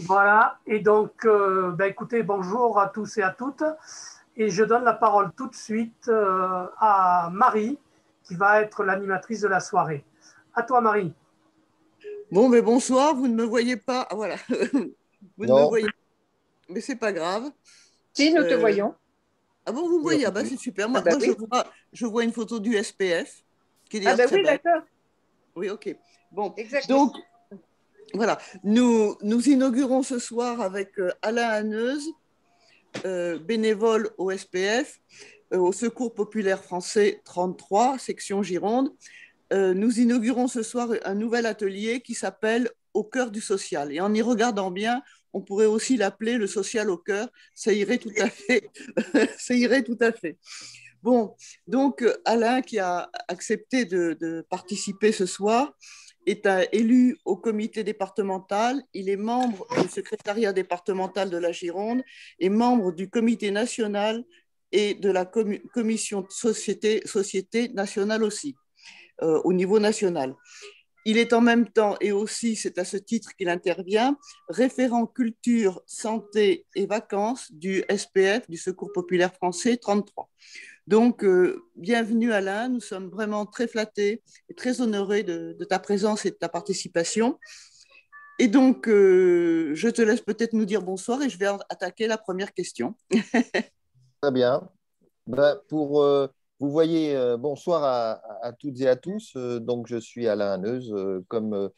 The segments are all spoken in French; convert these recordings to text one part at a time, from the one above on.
Voilà, et donc, écoutez, bonjour à tous et à toutes. Et je donne la parole tout de suite à Marie, qui va être l'animatrice de la soirée. À toi, Marie. Bon, mais bonsoir, vous ne me voyez pas. Ah, voilà, vous ne me Non, voyez pas, mais c'est pas grave. Si, nous te Euh, voyons. ah bon, vous me oui, voyez? Ah bah, c'est super. Ah Moi, bah moi, oui. je vois une photo du SPF, qui est Ah d'ailleurs bah très oui, belle. d'accord. Oui, ok. Bon, Exactement. donc voilà, nous inaugurons ce soir avec Alain Haneuse, bénévole au SPF, au Secours populaire français 33, section Gironde. Nous inaugurons ce soir un nouvel atelier qui s'appelle Au cœur du social. Et en y regardant bien, on pourrait aussi l'appeler le social au cœur. Ça irait tout à fait. Ça irait tout à fait. Bon, donc Alain, qui a accepté de participer ce soir, est élu au comité départemental. Il est membre du secrétariat départemental de la Gironde et membre du comité national et de la commission de société nationale aussi, au niveau national. Il est en même temps, et aussi c'est à ce titre qu'il intervient, référent culture, santé et vacances du SPF, du Secours populaire français 33. Donc, bienvenue Alain, nous sommes vraiment très flattés et très honorés de ta présence et de ta participation. Et donc, je te laisse peut-être nous dire bonsoir et je vais attaquer la première question. très bien. Pour, vous voyez, bonsoir à toutes et à tous. Donc, je suis Alain Haneuse, comme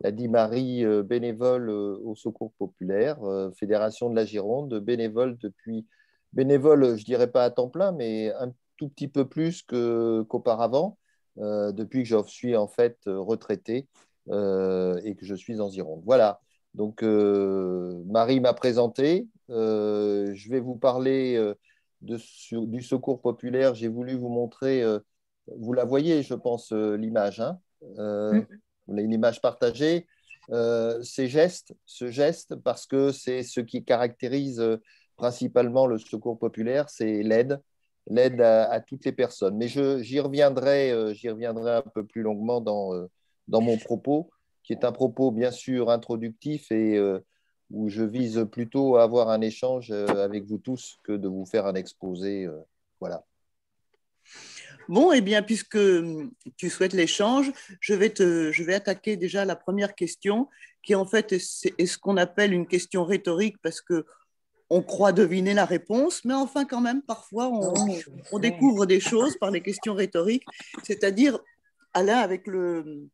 l'a dit Marie, bénévole au Secours populaire, Fédération de la Gironde, bénévole, je dirais pas à temps plein, mais un tout petit peu plus qu'auparavant, depuis que je suis en fait retraité et que je suis en Gironde. Voilà. Donc, Marie m'a présenté. Je vais vous parler du Secours populaire. J'ai voulu vous montrer, vous la voyez, je pense, l'image, hein, Mm. une image partagée. Ce geste, parce que c'est ce qui caractérise principalement le Secours populaire, c'est l'aide à toutes les personnes. Mais j'y reviendrai un peu plus longuement dans mon propos, qui est un propos bien sûr introductif et où je vise plutôt à avoir un échange avec vous tous que de vous faire un exposé. Voilà. Bon, eh bien, puisque tu souhaites l'échange, je vais attaquer déjà la première question, qui en fait est ce qu'on appelle une question rhétorique, parce que on croit deviner la réponse, mais enfin quand même, parfois, Oh, on ouais. découvre des choses par les questions rhétoriques, c'est-à-dire, Alain, avec le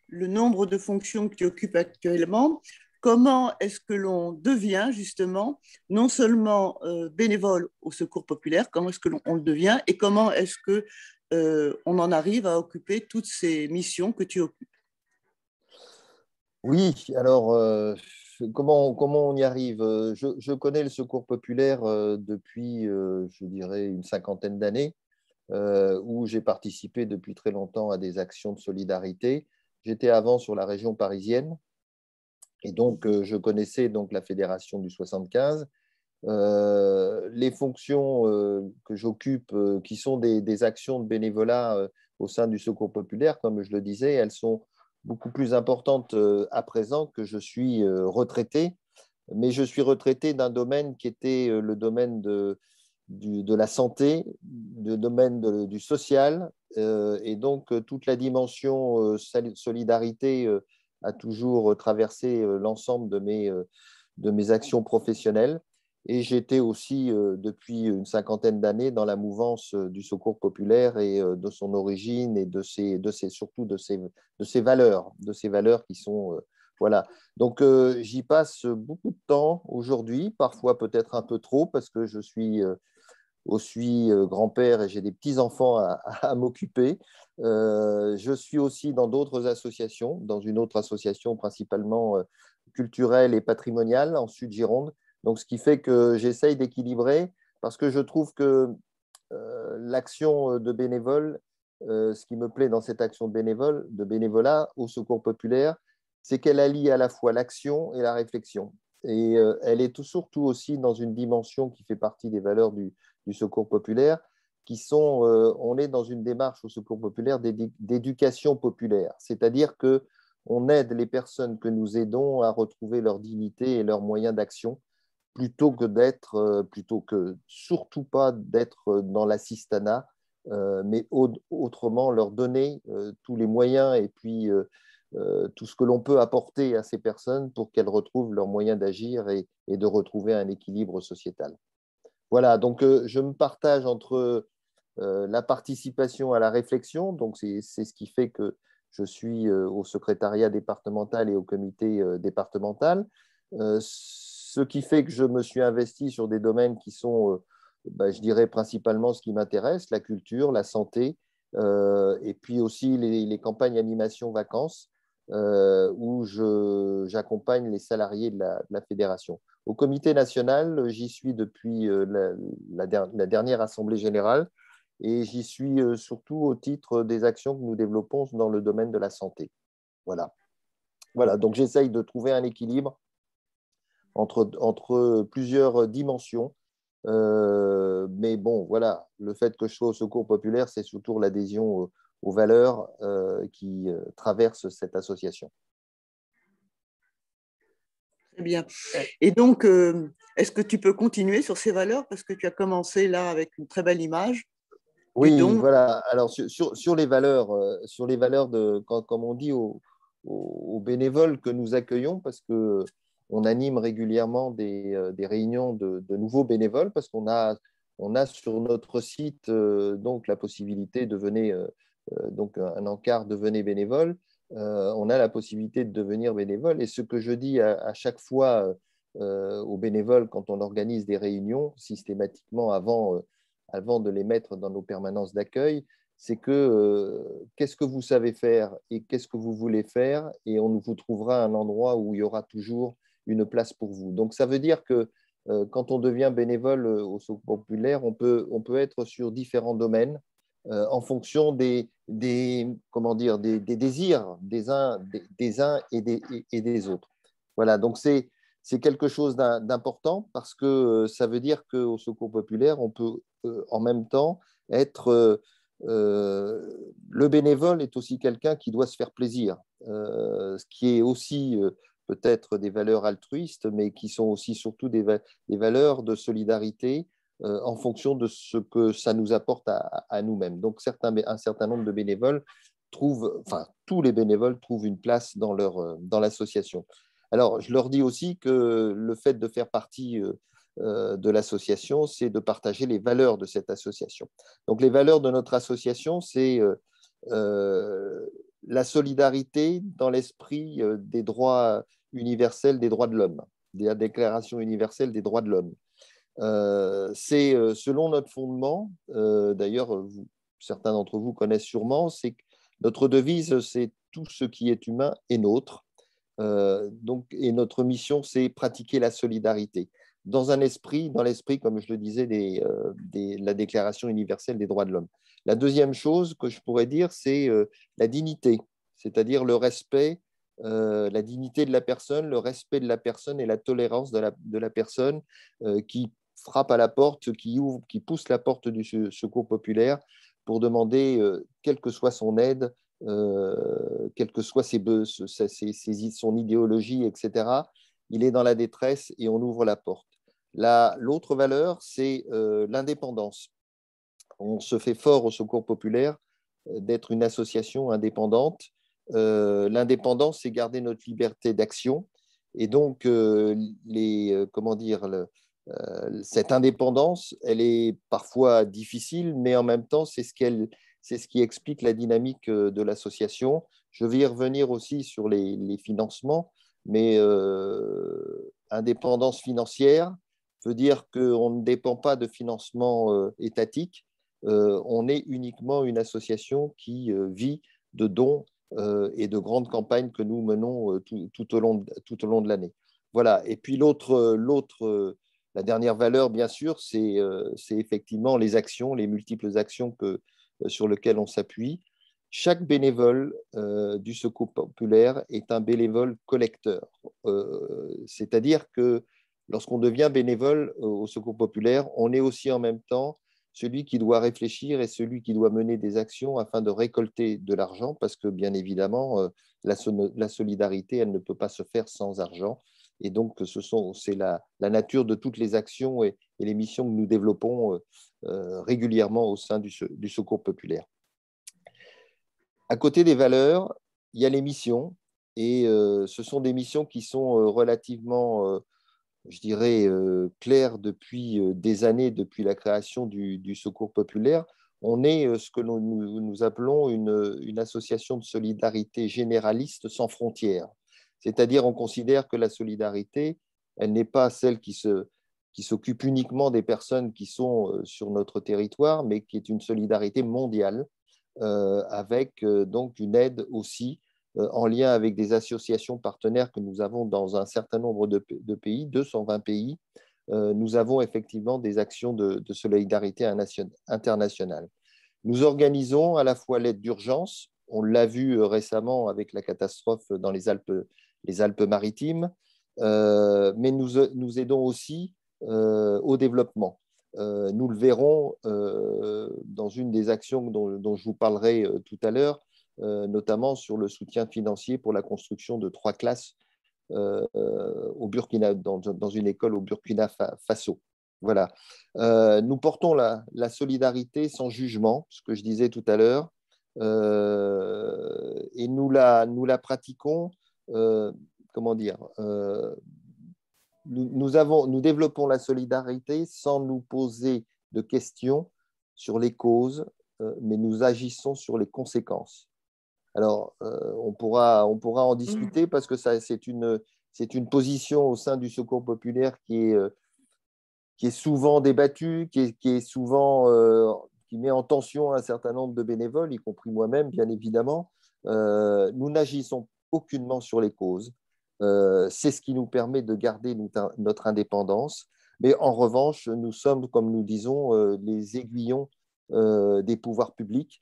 nombre de fonctions que tu occupes actuellement, comment est-ce que l'on devient justement non seulement bénévole au Secours populaire, comment est-ce que l'on le devient et comment est-ce que on en arrive à occuper toutes ces missions que tu occupes. Oui, alors comment on y arrive? Je connais le Secours populaire depuis, je dirais, une cinquantaine d'années, où j'ai participé depuis très longtemps à des actions de solidarité. J'étais avant sur la région parisienne et donc je connaissais donc la fédération du 75. Les fonctions que j'occupe, qui sont des actions de bénévolat au sein du Secours populaire, comme je le disais, elles sont beaucoup plus importantes à présent que je suis retraité. Mais je suis retraité d'un domaine qui était le domaine de la santé, le domaine du social, et donc toute la dimension solidarité a toujours traversé l'ensemble de mes actions professionnelles. Et j'étais aussi, depuis une cinquantaine d'années, dans la mouvance du Secours populaire et de son origine et surtout de ces valeurs qui sont… voilà. Donc, j'y passe beaucoup de temps aujourd'hui, parfois peut-être un peu trop, parce que je suis aussi grand-père et j'ai des petits-enfants à m'occuper. Je suis aussi dans d'autres associations, dans une autre association principalement culturelle et patrimoniale en Sud-Gironde. Donc, ce qui fait que j'essaye d'équilibrer parce que je trouve que l'action de bénévole, ce qui me plaît dans cette action de bénévolat au Secours populaire, c'est qu'elle allie à la fois l'action et la réflexion. Et elle est surtout aussi dans une dimension qui fait partie des valeurs du Secours populaire, qui sont, on est dans une démarche au Secours populaire d'éducation populaire, c'est-à-dire que on aide les personnes que nous aidons à retrouver leur dignité et leurs moyens d'action, plutôt que surtout pas d'être dans l'assistanat, mais autrement leur donner tous les moyens et puis tout ce que l'on peut apporter à ces personnes pour qu'elles retrouvent leurs moyens d'agir et de retrouver un équilibre sociétal. Voilà, donc je me partage entre la participation à la réflexion, donc c'est ce qui fait que je suis au secrétariat départemental et au comité départemental, ce qui fait que je me suis investi sur des domaines qui sont, je dirais, principalement ce qui m'intéresse, la culture, la santé, et puis aussi les campagnes animation vacances, où j'accompagne les salariés de la fédération. Au comité national, j'y suis depuis la dernière assemblée générale, et j'y suis surtout au titre des actions que nous développons dans le domaine de la santé. Voilà. Voilà, donc j'essaye de trouver un équilibre entre plusieurs dimensions. Mais bon, voilà, le fait que je sois au Secours populaire, c'est surtout l'adhésion aux valeurs qui traversent cette association. Très bien. Et donc, est-ce que tu peux continuer sur ces valeurs parce que tu as commencé là avec une très belle image? Oui, donc, voilà. Alors, sur les valeurs, comme on dit aux bénévoles que nous accueillons, parce qu'on anime régulièrement des réunions de nouveaux bénévoles, parce qu'on a sur notre site donc la possibilité de devenir donc un encart devenez bénévole. On a la possibilité de devenir bénévole. Et ce que je dis à chaque fois aux bénévoles quand on organise des réunions, systématiquement avant de les mettre dans nos permanences d'accueil, c'est que qu'est-ce que vous savez faire et qu'est-ce que vous voulez faire, et on vous trouvera un endroit où il y aura toujours une place pour vous. Donc ça veut dire que quand on devient bénévole au Secours populaire, on peut être sur différents domaines en fonction des désirs des uns et des autres. Voilà, donc c'est quelque chose d'important parce que ça veut dire qu'au Secours populaire, on peut en même temps être… le bénévole est aussi quelqu'un qui doit se faire plaisir, ce qui est aussi peut-être des valeurs altruistes, mais qui sont aussi surtout des valeurs de solidarité en fonction de ce que ça nous apporte à nous-mêmes. Donc un certain nombre de bénévoles tous les bénévoles trouvent une place dans l'association. Alors, je leur dis aussi que le fait de faire partie de l'association, c'est de partager les valeurs de cette association. Donc, les valeurs de notre association, c'est la solidarité dans l'esprit des droits universels des droits de l'homme, de la Déclaration universelle des droits de l'homme. C'est selon notre fondement, d'ailleurs, certains d'entre vous connaissent sûrement, c'est que notre devise, c'est tout ce qui est humain est nôtre. Et notre mission, c'est pratiquer la solidarité dans l'esprit, comme je le disais, de la Déclaration universelle des droits de l'homme. La deuxième chose que je pourrais dire, c'est la dignité, c'est-à-dire le respect, la dignité de la personne, le respect de la personne et la tolérance de la personne qui frappe à la porte, qui pousse la porte du Secours populaire pour demander, quelle que soit son aide, quelle que soit son idéologie, etc. Il est dans la détresse et on ouvre la porte. L'autre valeur, c'est l'indépendance. On se fait fort au Secours populaire d'être une association indépendante. L'indépendance, c'est garder notre liberté d'action. Et donc, cette indépendance, elle est parfois difficile, mais en même temps, c'est ce qui explique la dynamique de l'association. Je vais y revenir aussi sur les financements, mais indépendance financière veut dire qu'on ne dépend pas de financement étatique. On est uniquement une association qui vit de dons et de grandes campagnes que nous menons tout au long de l'année. Voilà. Et puis la dernière valeur, bien sûr, c'est effectivement les actions, les multiples actions sur lesquelles on s'appuie. Chaque bénévole du Secours populaire est un bénévole collecteur. C'est-à-dire que lorsqu'on devient bénévole au Secours populaire, on est aussi en même temps celui qui doit réfléchir et celui qui doit mener des actions afin de récolter de l'argent, parce que bien évidemment, la solidarité, elle ne peut pas se faire sans argent. Et donc, c'est la nature de toutes les actions et les missions que nous développons régulièrement au sein du Secours populaire. À côté des valeurs, il y a les missions, et ce sont des missions qui sont relativement je dirais, clair depuis des années, depuis la création du Secours populaire. On est ce que nous appelons une association de solidarité généraliste sans frontières. C'est-à-dire, on considère que la solidarité, elle n'est pas celle qui s'occupe uniquement des personnes qui sont sur notre territoire, mais qui est une solidarité mondiale, avec donc une aide aussi en lien avec des associations partenaires que nous avons dans un certain nombre de pays, 220 pays. Nous avons effectivement des actions de solidarité internationale. Nous organisons à la fois l'aide d'urgence, on l'a vu récemment avec la catastrophe dans les Alpes-Maritimes, mais nous aidons aussi au développement. Nous le verrons dans une des actions dont je vous parlerai tout à l'heure, notamment sur le soutien financier pour la construction de 3 classes au Burkina, dans une école au Burkina Faso. Voilà. Nous portons la solidarité sans jugement, ce que je disais tout à l'heure, et nous la pratiquons, comment dire, nous développons la solidarité sans nous poser de questions sur les causes, mais nous agissons sur les conséquences. Alors, on pourra en discuter parce que c'est une position au sein du Secours populaire qui est souvent débattue, qui est souvent, qui met en tension un certain nombre de bénévoles, y compris moi-même, bien évidemment. Nous n'agissons aucunement sur les causes. C'est ce qui nous permet de garder notre indépendance. Mais en revanche, nous sommes, comme nous disons, les aiguillons des pouvoirs publics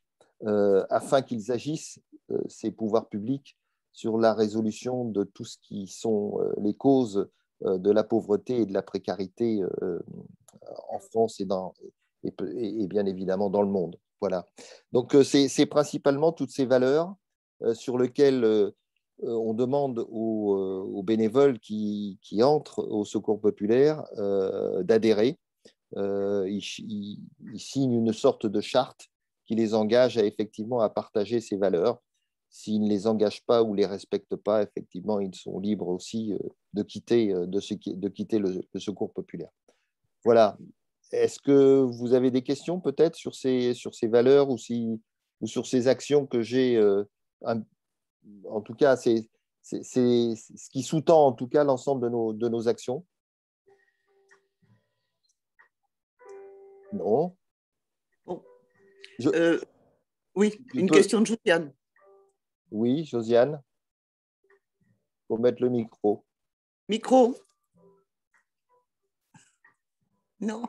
afin qu'ils agissent, ces pouvoirs publics, sur la résolution de tout ce qui sont les causes de la pauvreté et de la précarité en France et bien évidemment dans le monde. Voilà. Donc, c'est principalement toutes ces valeurs sur lesquelles on demande aux bénévoles qui entrent au Secours populaire d'adhérer. Ils signent une sorte de charte qui les engage effectivement à partager ces valeurs. S'ils ne les engagent pas ou ne les respectent pas, effectivement, ils sont libres aussi de quitter le Secours populaire. Voilà. Est-ce que vous avez des questions peut-être sur ces valeurs ou sur ces actions que j'ai en tout cas, c'est ce qui sous-tend en tout cas l'ensemble de nos actions. Non. Bon. Oui, une question de Josiane. Oui, Josiane. Il faut mettre le micro. Micro. Non.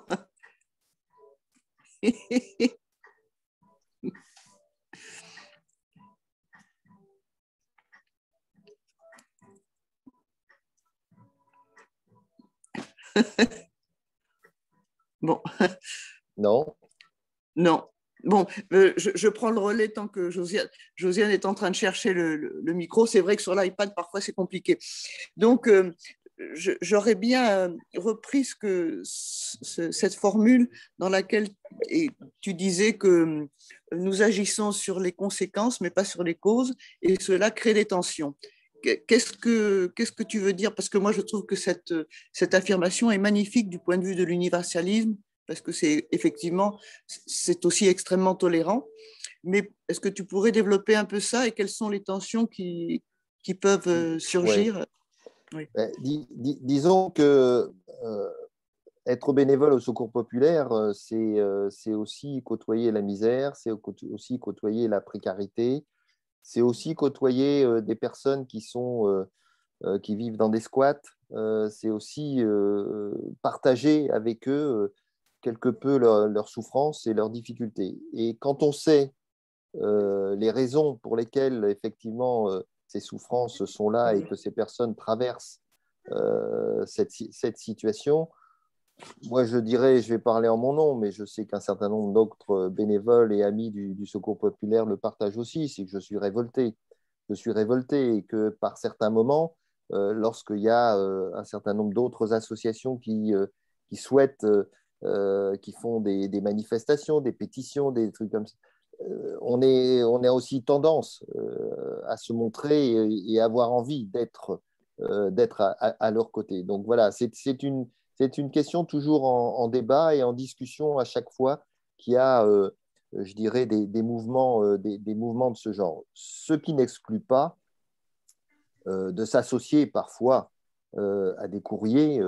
Bon. Non. Non. Bon, je prends le relais tant que Josiane est en train de chercher le micro. C'est vrai que sur l'iPad, parfois, c'est compliqué. Donc, j'aurais bien repris cette formule dans laquelle tu disais que nous agissons sur les conséquences, mais pas sur les causes, et cela crée des tensions. Qu'est-ce que tu veux dire? Parce que moi, je trouve que cette affirmation est magnifique du point de vue de l'universalisme, parce que c'est effectivement, c'est aussi extrêmement tolérant. Mais est-ce que tu pourrais développer un peu ça et quelles sont les tensions qui peuvent surgir? Oui. Disons que être bénévole au Secours populaire, c'est aussi côtoyer la misère, c'est aussi côtoyer la précarité, c'est aussi côtoyer des personnes qui vivent dans des squats, c'est aussi partager avec eux quelque peu leurs souffrances et leurs difficultés. Et quand on sait les raisons pour lesquelles, effectivement, ces souffrances sont là et que ces personnes traversent cette situation, Moi, je dirais, je vais parler en mon nom, mais je sais qu'un certain nombre d'autres bénévoles et amis du Secours populaire le partagent aussi, c'est que je suis révolté. Je suis révolté et que par certains moments, lorsqu'il y a un certain nombre d'autres associations qui souhaitent, qui font des manifestations, des pétitions, des trucs comme ça, on a aussi tendance à se montrer et avoir envie d'être à leur côté. Donc voilà, c'est une question toujours en débat et en discussion à chaque fois qu'il y a, je dirais, des mouvements, des mouvements de ce genre. Ce qui n'exclut pas de s'associer parfois à des courriers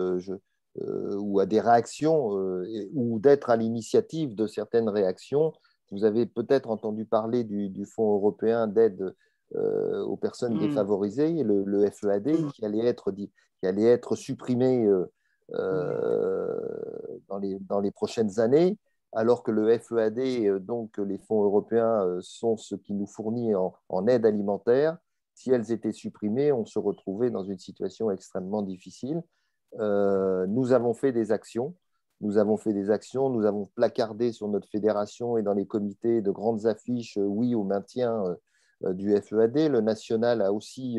ou à des réactions ou d'être à l'initiative de certaines réactions. Vous avez peut-être entendu parler du Fonds européen d'aide aux personnes défavorisées, le FEAD, qui allait être supprimé dans les prochaines années, alors que le FEAD, donc les fonds européens, sont ce qui nous fournit en aide alimentaire. Si elles étaient supprimées, on se retrouvait dans une situation extrêmement difficile. Nous avons fait des actions. Nous avons placardé sur notre fédération et dans les comités de grandes affiches oui au maintien du FEAD. Le national a aussi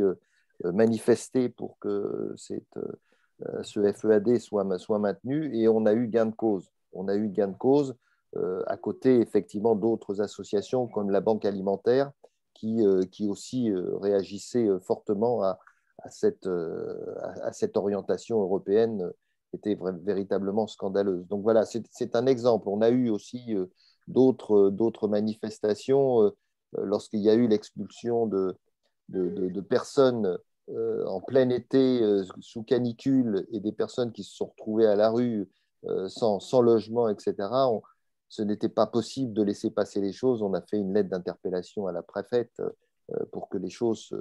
manifesté pour que ce FEAD soit maintenu et on a eu gain de cause. On a eu gain de cause à côté effectivement d'autres associations comme la Banque alimentaire qui aussi réagissait fortement à cette orientation européenne qui était véritablement scandaleuse. Donc voilà, c'est un exemple. On a eu aussi d'autres manifestations lorsqu'il y a eu l'expulsion de personnes en plein été sous canicule et des personnes qui se sont retrouvées à la rue sans logement, etc. Ce n'était pas possible de laisser passer les choses. On a fait une lettre d'interpellation à la préfète pour que les choses,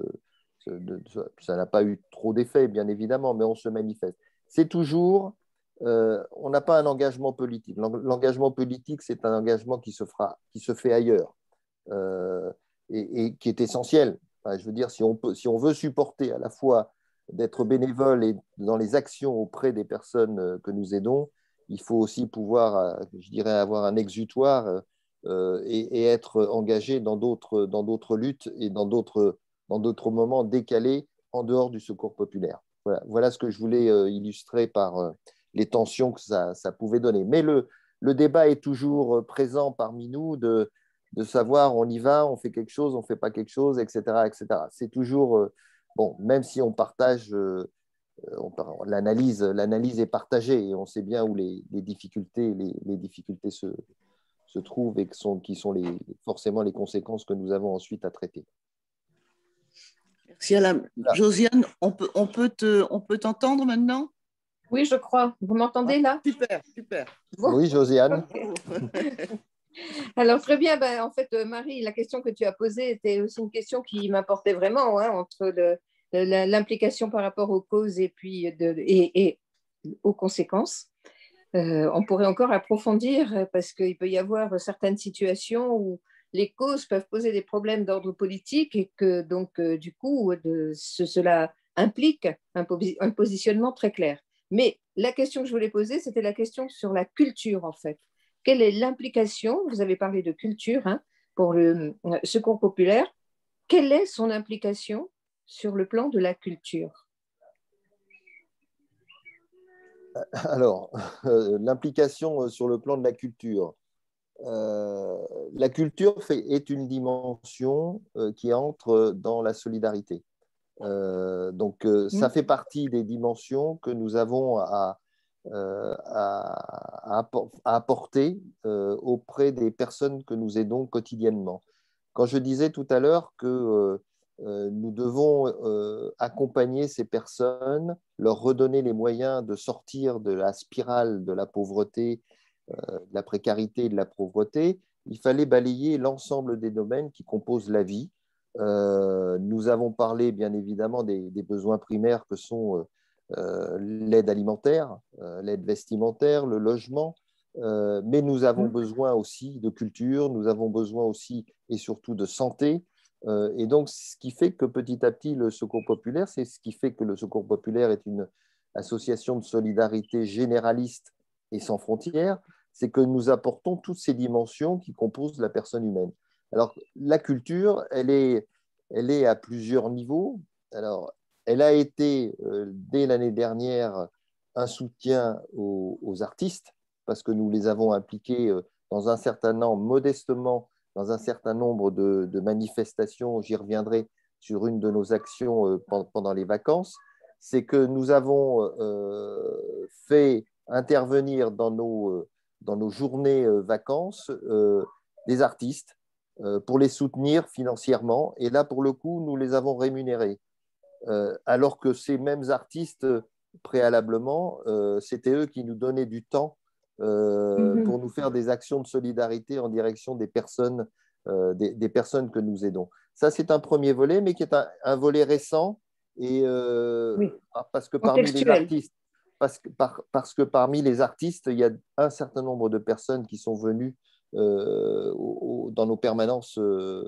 ça n'a pas eu trop d'effet, bien évidemment, mais on se manifeste. C'est toujours, on n'a pas un engagement politique. L'engagement politique, c'est un engagement qui se fait ailleurs et qui est essentiel. Enfin, je veux dire, si on veut supporter à la fois d'être bénévole et dans les actions auprès des personnes que nous aidons, il faut aussi pouvoir, je dirais, avoir un exutoire et être engagé dans d'autres luttes et dans d'autres moments décalés en dehors du secours populaire. Voilà ce que je voulais illustrer par les tensions que ça pouvait donner. Mais le débat est toujours présent parmi nous de savoir on y va, on fait quelque chose, on ne fait pas quelque chose, etc. etc. C'est toujours, bon, même si on partage, l'analyse est partagée et on sait bien où les difficultés, les difficultés se trouvent et qui sont forcément les conséquences que nous avons ensuite à traiter. Merci Alain. Josiane, on peut t'entendre maintenant? Oui, je crois. Vous m'entendez là? Super, super. Bon. Oui, Josiane. Okay. Alors, très bien. Ben, en fait, Marie, la question que tu as posée était aussi une question qui m'importait vraiment, hein, entre l'implication par rapport aux causes et puis et aux conséquences. On pourrait encore approfondir parce qu'il peut y avoir certaines situations où les causes peuvent poser des problèmes d'ordre politique et que donc du coup cela implique un positionnement très clair. Mais la question que je voulais poser, c'était la question sur la culture en fait. Quelle est l'implication? Vous avez parlé de culture hein, pour le secours populaire. Quelle est son implication sur le plan de la culture? Alors, l'implication sur le plan de la culture. La culture est une dimension qui entre dans la solidarité. Donc, ça fait partie des dimensions que nous avons à apporter auprès des personnes que nous aidons quotidiennement. Quand je disais tout à l'heure que nous devons accompagner ces personnes, leur redonner les moyens de sortir de la spirale de la pauvreté, de la précarité et de la pauvreté, il fallait balayer l'ensemble des domaines qui composent la vie. Nous avons parlé bien évidemment des besoins primaires que sont l'aide alimentaire, l'aide vestimentaire, le logement, mais nous avons besoin aussi de culture, nous avons besoin aussi et surtout de santé. Et donc, ce qui fait que petit à petit, le Secours populaire, c'est ce qui fait que le Secours populaire est une association de solidarité généraliste et sans frontières, c'est que nous apportons toutes ces dimensions qui composent la personne humaine. Alors, la culture, elle est à plusieurs niveaux. Alors, elle a été, dès l'année dernière, un soutien aux artistes, parce que nous les avons impliqués dans un certain nombre, modestement, dans un certain nombre de manifestations. J'y reviendrai sur une de nos actions pendant les vacances. C'est que nous avons fait intervenir dans nos journées vacances des artistes pour les soutenir financièrement. Et là, pour le coup, nous les avons rémunérés. Alors que ces mêmes artistes, préalablement, c'était eux qui nous donnaient du temps pour nous faire des actions de solidarité en direction des personnes que nous aidons. Ça, c'est un premier volet, mais qui est un volet récent, et Oui, parce que contextuel. parce que parmi les artistes, il y a un certain nombre de personnes qui sont venues dans nos permanences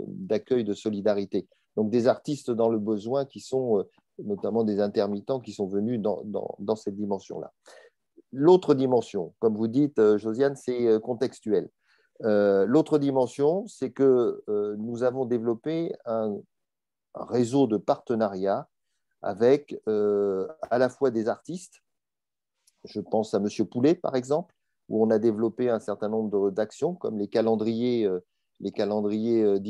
d'accueil de solidarité. Donc des artistes dans le besoin qui sont notamment des intermittents qui sont venus dans cette dimension-là. L'autre dimension, comme vous dites, Josiane, c'est contextuel. L'autre dimension, c'est que nous avons développé un réseau de partenariats avec à la fois des artistes, je pense à Monsieur Poulet par exemple, où on a développé un certain nombre d'actions comme les calendriers dits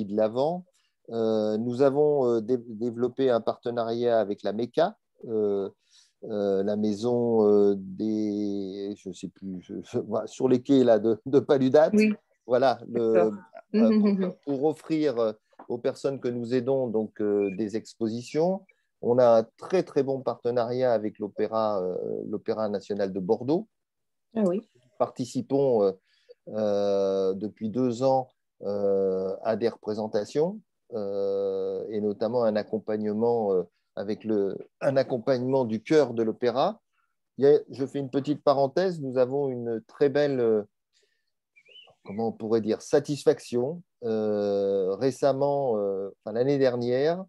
de l'Avent. Nous avons développé un partenariat avec la MECA, la maison des, je ne sais plus, sur les quais là, de Paludat. Oui, Voilà, d'accord. pour offrir aux personnes que nous aidons donc, des expositions. On a un très très bon partenariat avec l'Opéra national de Bordeaux. Ah oui. Participons depuis 2 ans à des représentations et notamment un accompagnement un accompagnement du chœur de l'opéra. Je fais une petite parenthèse, nous avons une très belle, comment on pourrait dire, satisfaction récemment, l'année dernière,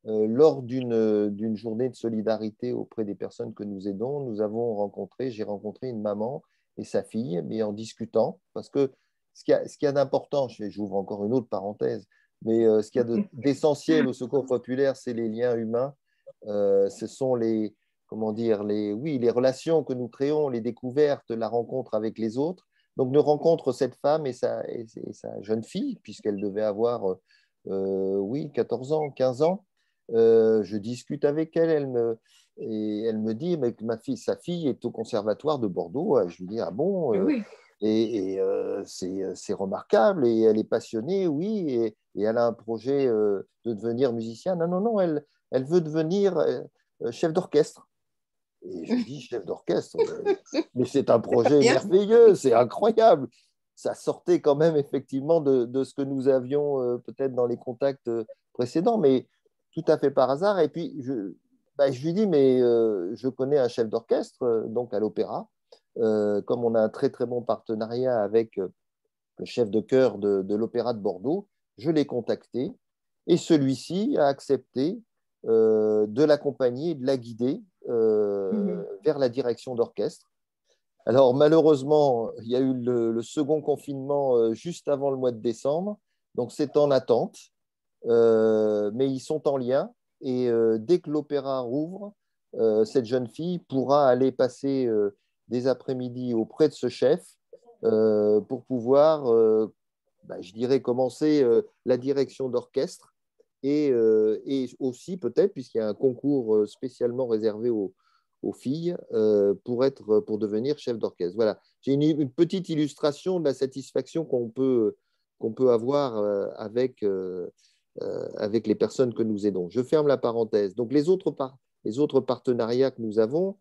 lors d'une journée de solidarité auprès des personnes que nous aidons, j'ai rencontré une maman et sa fille, mais en discutant, parce que ce qu'il y a d'important, j'ouvre encore une autre parenthèse, mais ce qu'il y a d'essentiel au secours populaire, c'est les liens humains, ce sont comment dire, oui, les relations que nous créons, les découvertes, la rencontre avec les autres. Donc, nous rencontre cette femme et sa jeune fille, puisqu'elle devait avoir, oui, 14 ans, 15 ans. Je discute avec elle, et elle me dit mais sa fille est au conservatoire de Bordeaux. Je lui dis ah bon, Oui. c'est remarquable, et elle est passionnée, oui, et elle a un projet de devenir musicienne. Non, non, non, elle veut devenir chef d'orchestre. Et je dis chef d'orchestre, mais c'est un projet Bien. merveilleux, c'est incroyable. Ça sortait quand même effectivement de ce que nous avions peut-être dans les contacts précédents, mais tout à fait par hasard. Et puis, je lui dis, mais je connais un chef d'orchestre, donc à l'opéra. Comme on a un très très bon partenariat avec le chef de chœur de l'Opéra de Bordeaux, je l'ai contacté et celui-ci a accepté de l'accompagner, de la guider vers la direction d'orchestre. Alors malheureusement, il y a eu le second confinement juste avant le mois de décembre, donc c'est en attente, mais ils sont en lien, et dès que l'opéra rouvre, cette jeune fille pourra aller passer des après-midi auprès de ce chef pour pouvoir, je dirais, commencer la direction d'orchestre, et aussi peut-être, puisqu'il y a un concours spécialement réservé aux filles, pour devenir chef d'orchestre. Voilà, j'ai une petite illustration de la satisfaction qu'on peut avoir avec les personnes que nous aidons. Je ferme la parenthèse. Donc les autres partenariats que nous avons,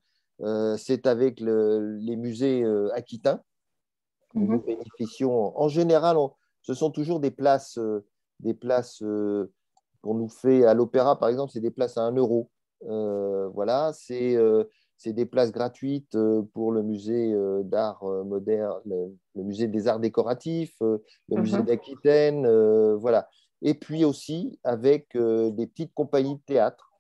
c'est avec les musées aquitains. Nous bénéficions, en général, ce sont toujours des places qu'on nous fait à l'opéra, par exemple, c'est des places à 1 euro. Voilà, c'est des places gratuites pour le musée d'art moderne, le musée des arts décoratifs, le musée d'Aquitaine, voilà. Et puis aussi avec des petites compagnies de théâtre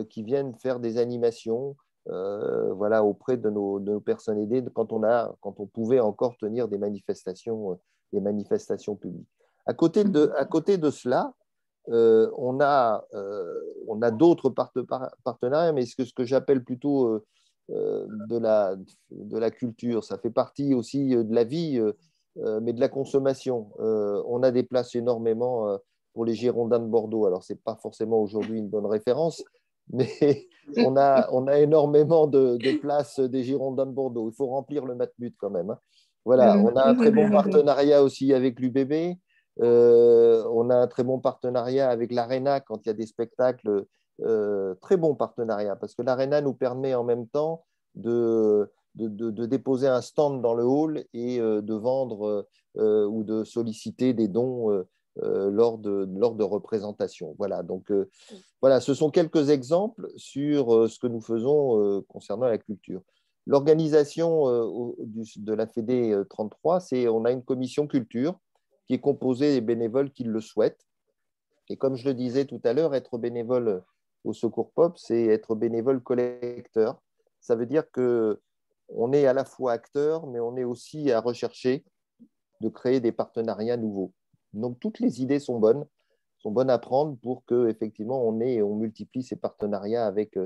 qui viennent faire des animations voilà, auprès de nos personnes aidées quand on pouvait encore tenir des manifestations publiques. À côté de cela, on a d'autres partenariats, mais ce que j'appelle plutôt de la culture. Ça fait partie aussi de la vie, mais de la consommation. On a des places énormément pour les Girondins de Bordeaux. Alors, ce n'est pas forcément aujourd'hui une bonne référence, mais on a énormément de places des Girondins de Bordeaux. Il faut remplir le Matmut quand même, hein. Voilà, on a un très bon partenariat aussi avec l'UBB. On a un très bon partenariat avec l'Arena quand il y a des spectacles. Très bon partenariat, parce que l'Arena nous permet en même temps de déposer un stand dans le hall et de vendre ou de solliciter des dons lors de représentations. Voilà, donc voilà, ce sont quelques exemples sur ce que nous faisons concernant la culture. L'organisation de la Fédé 33, on a une commission culture qui est composée des bénévoles qui le souhaitent. Et comme je le disais tout à l'heure, être bénévole au Secours Pop, c'est être bénévole collecteur. Ça veut dire qu'on est à la fois acteur, mais on est aussi à rechercher de créer des partenariats nouveaux. Donc, toutes les idées sont bonnes à prendre pour qu'effectivement, on multiplie ces partenariats avec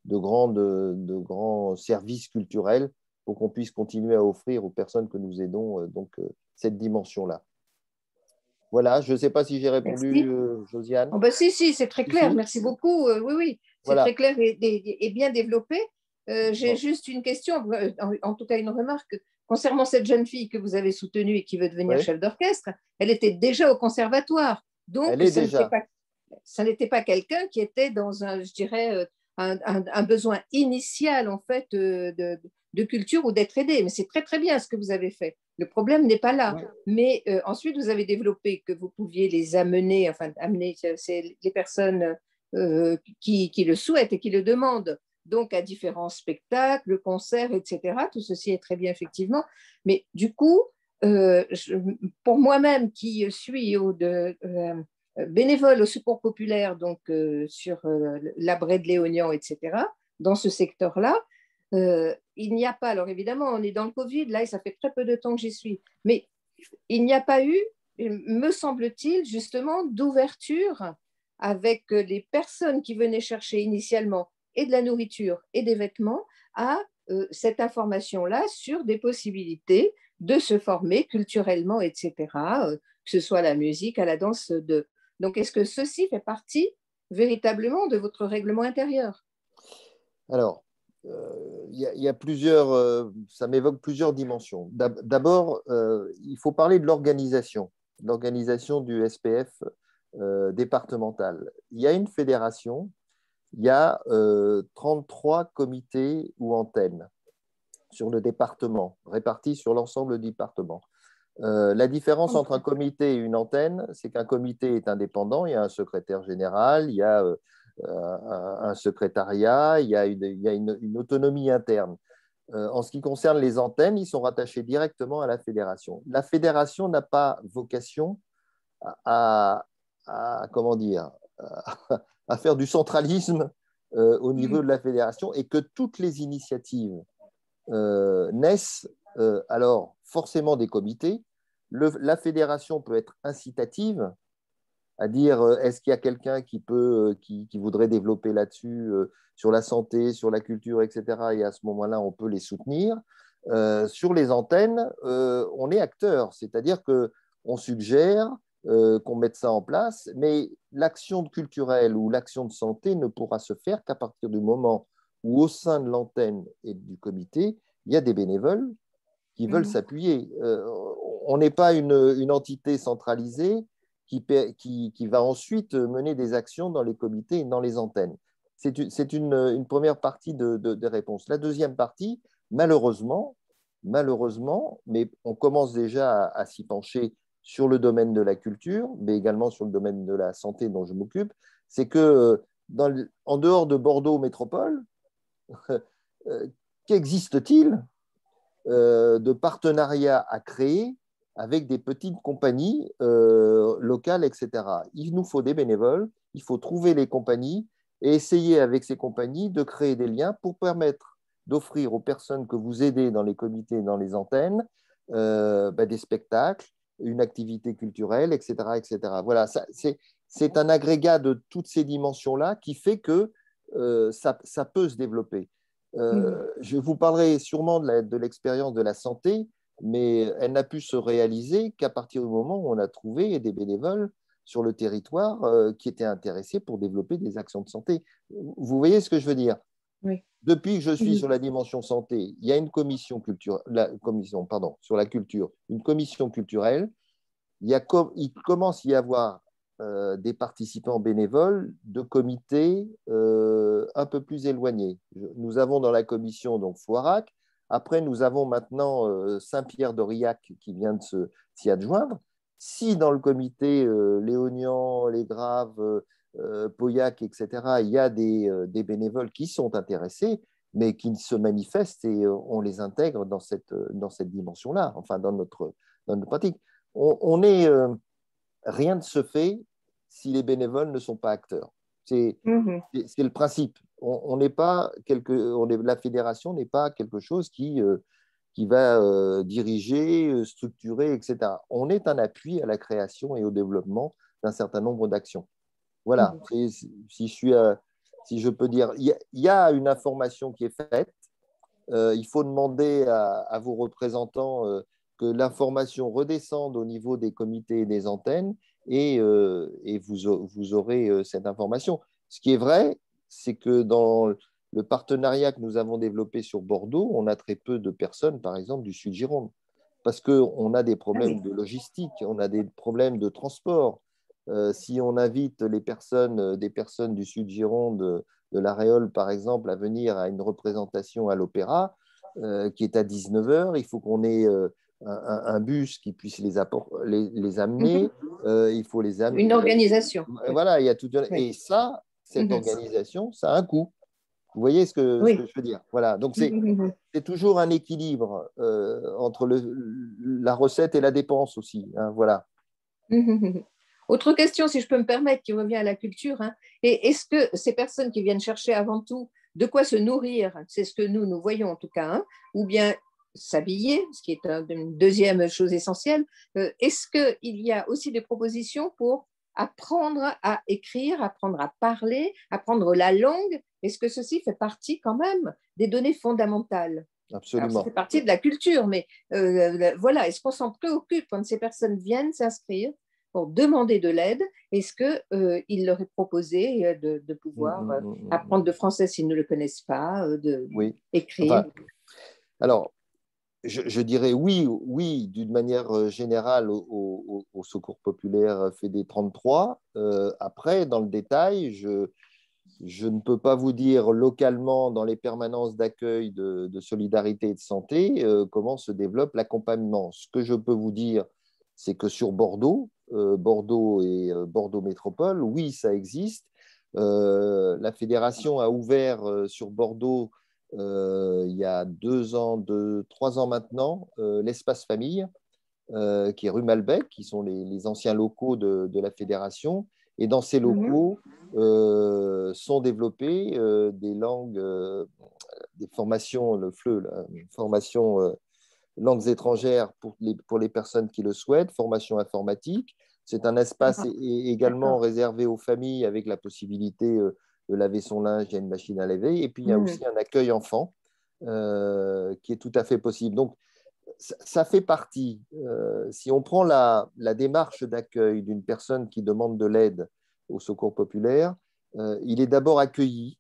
de grands services culturels pour qu'on puisse continuer à offrir aux personnes que nous aidons cette dimension-là. Voilà, je ne sais pas si j'ai répondu, Josiane. Oh ben si, c'est très clair. Si. Merci beaucoup. Oui, c'est voilà. très clair et bien développé. J'ai juste une question, en tout cas une remarque. Concernant cette jeune fille que vous avez soutenue et qui veut devenir chef d'orchestre, elle était déjà au conservatoire. Donc, ça n'était pas quelqu'un qui était dans je dirais, un besoin initial en fait de culture ou d'être aidé. Mais c'est très très bien ce que vous avez fait. Le problème n'est pas là. Oui. Mais ensuite, vous avez développé que vous pouviez les amener les personnes qui le souhaitent et qui le demandent, donc à différents spectacles, concerts, etc. Tout ceci est très bien, effectivement. Mais du coup, pour moi-même qui suis bénévole au Secours populaire, donc sur la Brède Léognan, etc., dans ce secteur-là, il n'y a pas, alors évidemment, on est dans le Covid, là, et ça fait très peu de temps que j'y suis, mais il n'y a pas eu, me semble-t-il, justement, d'ouverture avec les personnes qui venaient chercher initialement et de la nourriture et des vêtements à cette information-là sur des possibilités de se former culturellement, etc., que ce soit à la musique, à la danse. Donc, est-ce que ceci fait partie véritablement de votre règlement intérieur? Alors, il y a plusieurs, ça m'évoque plusieurs dimensions. D'abord, il faut parler de l'organisation du SPF départemental. Il y a une fédération, il y a 33 comités ou antennes sur le département, répartis sur l'ensemble du département. La différence entre un comité et une antenne, c'est qu'un comité est indépendant, il y a un secrétaire général, il y a un secrétariat, il y a une autonomie interne. En ce qui concerne les antennes, ils sont rattachés directement à la fédération. La fédération n'a pas vocation à comment dire, à faire du centralisme au niveau de la fédération, et que toutes les initiatives naissent alors forcément des comités. La fédération peut être incitative, à dire est-ce qu'il y a quelqu'un qui voudrait développer là-dessus, sur la santé, sur la culture, etc. Et à ce moment-là, on peut les soutenir. Sur les antennes, on est acteur, c'est-à-dire qu'on suggère qu'on mette ça en place, mais l'action culturelle ou l'action de santé ne pourra se faire qu'à partir du moment où, au sein de l'antenne et du comité, il y a des bénévoles qui veulent s'appuyer. On n'est pas une entité centralisée qui va ensuite mener des actions dans les comités et dans les antennes. C'est une première partie de réponse. La deuxième partie, malheureusement, mais on commence déjà à s'y pencher sur le domaine de la culture, mais également sur le domaine de la santé dont je m'occupe, c'est que en dehors de Bordeaux Métropole, qu'existe-t-il de partenariats à créer avec des petites compagnies locales, etc. Il nous faut des bénévoles, il faut trouver les compagnies, et essayez avec ces compagnies de créer des liens pour permettre d'offrir aux personnes que vous aidez dans les comités, dans les antennes, des spectacles, une activité culturelle, etc. etc. Voilà, c'est un agrégat de toutes ces dimensions-là qui fait que ça peut se développer. Je vous parlerai sûrement de l'expérience de la santé, mais elle n'a pu se réaliser qu'à partir du moment où on a trouvé des bénévoles sur le territoire qui étaient intéressés pour développer des actions de santé. Vous voyez ce que je veux dire? Oui. Depuis que je suis sur la dimension santé, il y a une commission sur la culture, une commission culturelle. Il commence à y avoir des participants bénévoles de comités un peu plus éloignés. Nous avons dans la commission donc Foirac. Après, nous avons maintenant Saint-Pierre-d'Aurillac qui vient de s'y adjoindre. Si dans le comité Léognan, Les Graves, Pauillac, etc., il y a des bénévoles qui sont intéressés, mais qui se manifestent et on les intègre dans cette dimension-là, enfin dans notre pratique. Rien ne se fait si les bénévoles ne sont pas acteurs. C'est le principe. La fédération n'est pas quelque chose qui va diriger, structurer, etc. On est un appui à la création et au développement d'un certain nombre d'actions. Voilà, si je peux dire, il y a une information qui est faite. Il faut demander à vos représentants que l'information redescende au niveau des comités et des antennes et vous aurez cette information. Ce qui est vrai, c'est que dans le partenariat que nous avons développé sur Bordeaux, on a très peu de personnes, par exemple, du Sud-Gironde, parce qu'on a des problèmes de logistique, on a des problèmes de transport. Si on invite des personnes du Sud-Gironde, de l'Aréole, par exemple, à venir à une représentation à l'Opéra, qui est à 19h, il faut qu'on ait un bus qui puisse les amener, il faut les amener. Une organisation. Voilà, il y a tout. Et cette organisation, ça a un coût. Vous voyez ce que je veux dire? Voilà, donc c'est toujours un équilibre entre la recette et la dépense aussi. Hein, voilà. Autre question, si je peux me permettre, qui revient à la culture. Hein. Et est-ce que ces personnes qui viennent chercher avant tout de quoi se nourrir, c'est ce que nous voyons en tout cas, hein, ou bien s'habiller, ce qui est une deuxième chose essentielle, est-ce qu'il y a aussi des propositions pour apprendre à écrire, apprendre à parler, apprendre la langue? Est-ce que ceci fait partie quand même des données fondamentales? Absolument. Alors, ça fait partie de la culture, mais voilà, est-ce qu'on s'en préoccupe quand ces personnes viennent s'inscrire pour demander de l'aide? Est-ce qu'il leur est proposé de pouvoir apprendre le français s'ils ne le connaissent pas, écrire? Enfin, alors, je dirais oui, d'une manière générale au Secours populaire Fédé 33. Après, dans le détail, je ne peux pas vous dire localement dans les permanences d'accueil de solidarité et de santé comment se développe l'accompagnement. Ce que je peux vous dire, c'est que sur Bordeaux et Bordeaux Métropole, oui, ça existe. La fédération a ouvert sur Bordeaux il y a 3 ans maintenant, l'espace famille, qui est rue Malbec, qui sont les anciens locaux de la fédération. Et dans ces locaux sont développées des langues, des formations, le FLE, formation langues étrangères pour les personnes qui le souhaitent, formation informatique. C'est un espace également réservé aux familles avec la possibilité de laver son linge, il y a une machine à laver. Et puis, il y a aussi un accueil enfant qui est tout à fait possible. Donc, ça fait partie. Si on prend la démarche d'accueil d'une personne qui demande de l'aide au Secours populaire, il est d'abord accueilli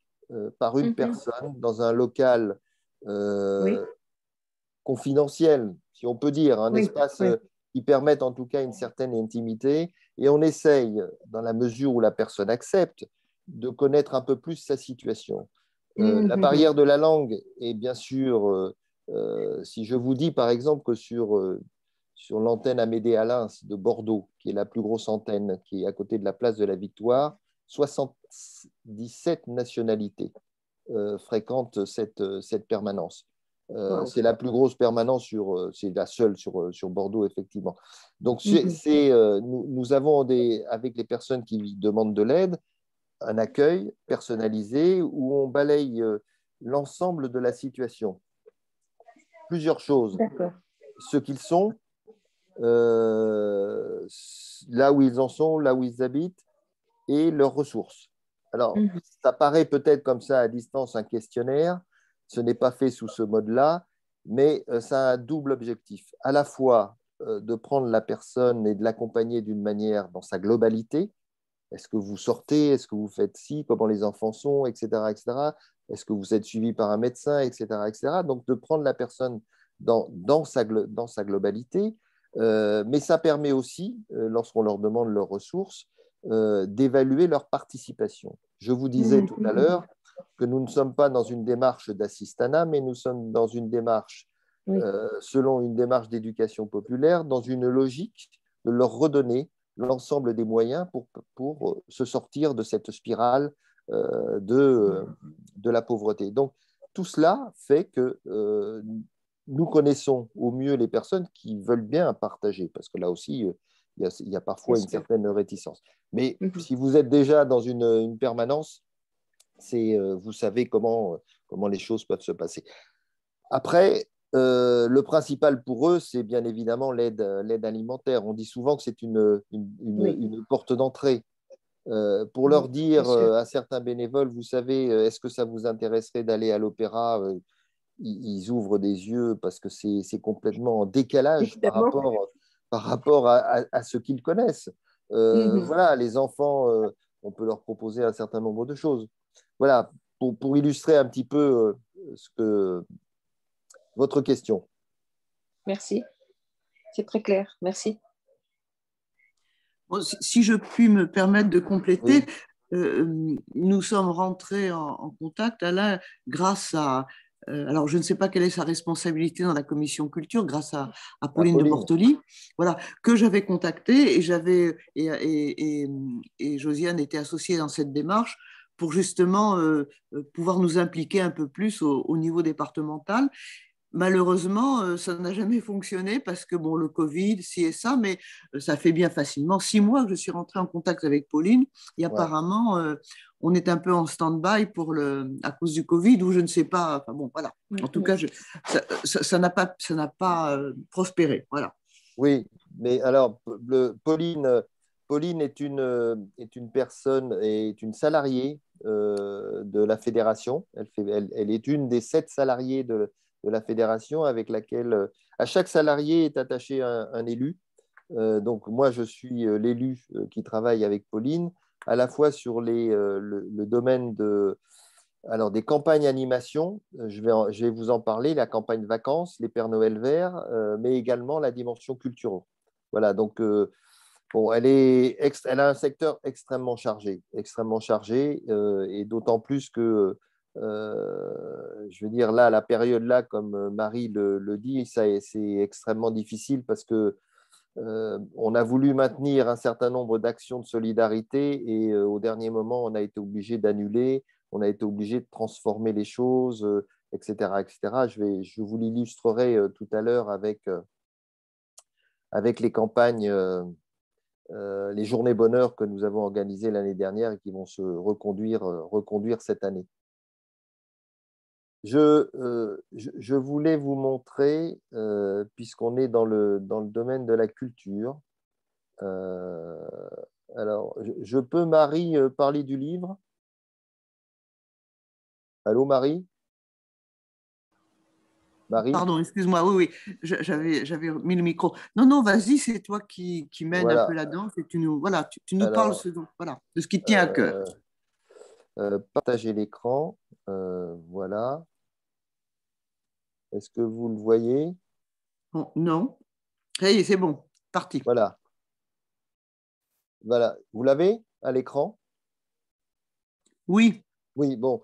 par une personne dans un local confidentiel, si on peut dire, un espace qui permette en tout cas une certaine intimité. Et on essaye, dans la mesure où la personne accepte, de connaître un peu plus sa situation. La barrière de la langue est bien sûr, si je vous dis par exemple que sur l'antenne Amédée Alains de Bordeaux, qui est la plus grosse antenne, qui est à côté de la place de la Victoire, 77 nationalités fréquentent cette permanence. C'est la plus grosse permanence c'est la seule sur Bordeaux, effectivement. Donc, nous avons avec les personnes qui demandent de l'aide, un accueil personnalisé où on balaye l'ensemble de la situation. Plusieurs choses. Ce qu'ils sont, là où ils en sont, là où ils habitent et leurs ressources. Alors, ça paraît peut-être comme ça à distance un questionnaire. Ce n'est pas fait sous ce mode-là, mais ça a un double objectif. À la fois de prendre la personne et de l'accompagner d'une manière dans sa globalité. Est-ce que vous sortez? Est-ce que vous faites ci? Comment les enfants sont? Etc. etc. Est-ce que vous êtes suivi par un médecin? Etc. etc. Donc, de prendre la personne dans sa globalité. Mais ça permet aussi, lorsqu'on leur demande leurs ressources, d'évaluer leur participation. Je vous disais tout à l'heure que nous ne sommes pas dans une démarche d'assistanat, mais nous sommes dans une démarche, selon une démarche d'éducation populaire, dans une logique de leur redonner l'ensemble des moyens pour se sortir de cette spirale de la pauvreté. Donc, tout cela fait que nous connaissons au mieux les personnes qui veulent bien partager, parce que là aussi, il y a parfois une certaine réticence. Mais si vous êtes déjà dans une permanence, vous savez comment les choses peuvent se passer. Après, le principal pour eux, c'est bien évidemment l'aide alimentaire. On dit souvent que c'est une porte d'entrée. Pour leur dire à certains bénévoles, vous savez, est-ce que ça vous intéresserait d'aller à l'opéra? Ils ouvrent des yeux parce que c'est complètement en décalage par rapport à ce qu'ils connaissent. Voilà, les enfants, on peut leur proposer un certain nombre de choses. Voilà, pour illustrer un petit peu votre question. Merci, c'est très clair, merci. Bon, si je puis me permettre de compléter, nous sommes rentrés en contact, Alain, grâce à, alors je ne sais pas quelle est sa responsabilité dans la commission culture, grâce à Pauline de Bortoli, voilà, que j'avais contacté et Josiane était associée dans cette démarche pour justement pouvoir nous impliquer un peu plus au niveau départemental. Malheureusement, ça n'a jamais fonctionné parce que, bon, le Covid, ci et ça, mais ça fait bien facilement 6 mois que je suis rentrée en contact avec Pauline et apparemment, on est un peu en stand-by à cause du Covid ou je ne sais pas. Enfin bon, voilà. En tout cas, ça n'a pas prospéré. Voilà. Oui, mais alors, Pauline est une personne, est une salariée de la fédération. Elle est une des 7 salariés de la fédération avec laquelle, à chaque salarié est attaché un élu. Donc, moi, je suis l'élu qui travaille avec Pauline, à la fois sur le domaine des campagnes animation. Je vais vous en parler, la campagne vacances, les Pères Noël verts, mais également la dimension culturelle. Voilà, donc, bon, elle a un secteur extrêmement chargé, et d'autant plus que, je veux dire, là, la période là, comme Marie le dit, c'est extrêmement difficile parce que on a voulu maintenir un certain nombre d'actions de solidarité et au dernier moment, on a été obligé d'annuler, on a été obligé de transformer les choses, etc., etc. Je vous l'illustrerai tout à l'heure avec les campagnes, les journées bonheur que nous avons organisées l'année dernière et qui vont se reconduire cette année. Je voulais vous montrer, puisqu'on est dans le domaine de la culture, alors, je peux, Marie, parler du livre? Allô, Marie? Marie? Pardon, excuse-moi, oui, j'avais mis le micro. Non, vas-y, c'est toi qui mène un peu la danse et tu nous parles de ce qui te tient à cœur. Partager l'écran, voilà. Est-ce que vous le voyez? Bon, non. Hey, c'est bon, parti. Voilà. Vous l'avez à l'écran? Oui. Oui, bon.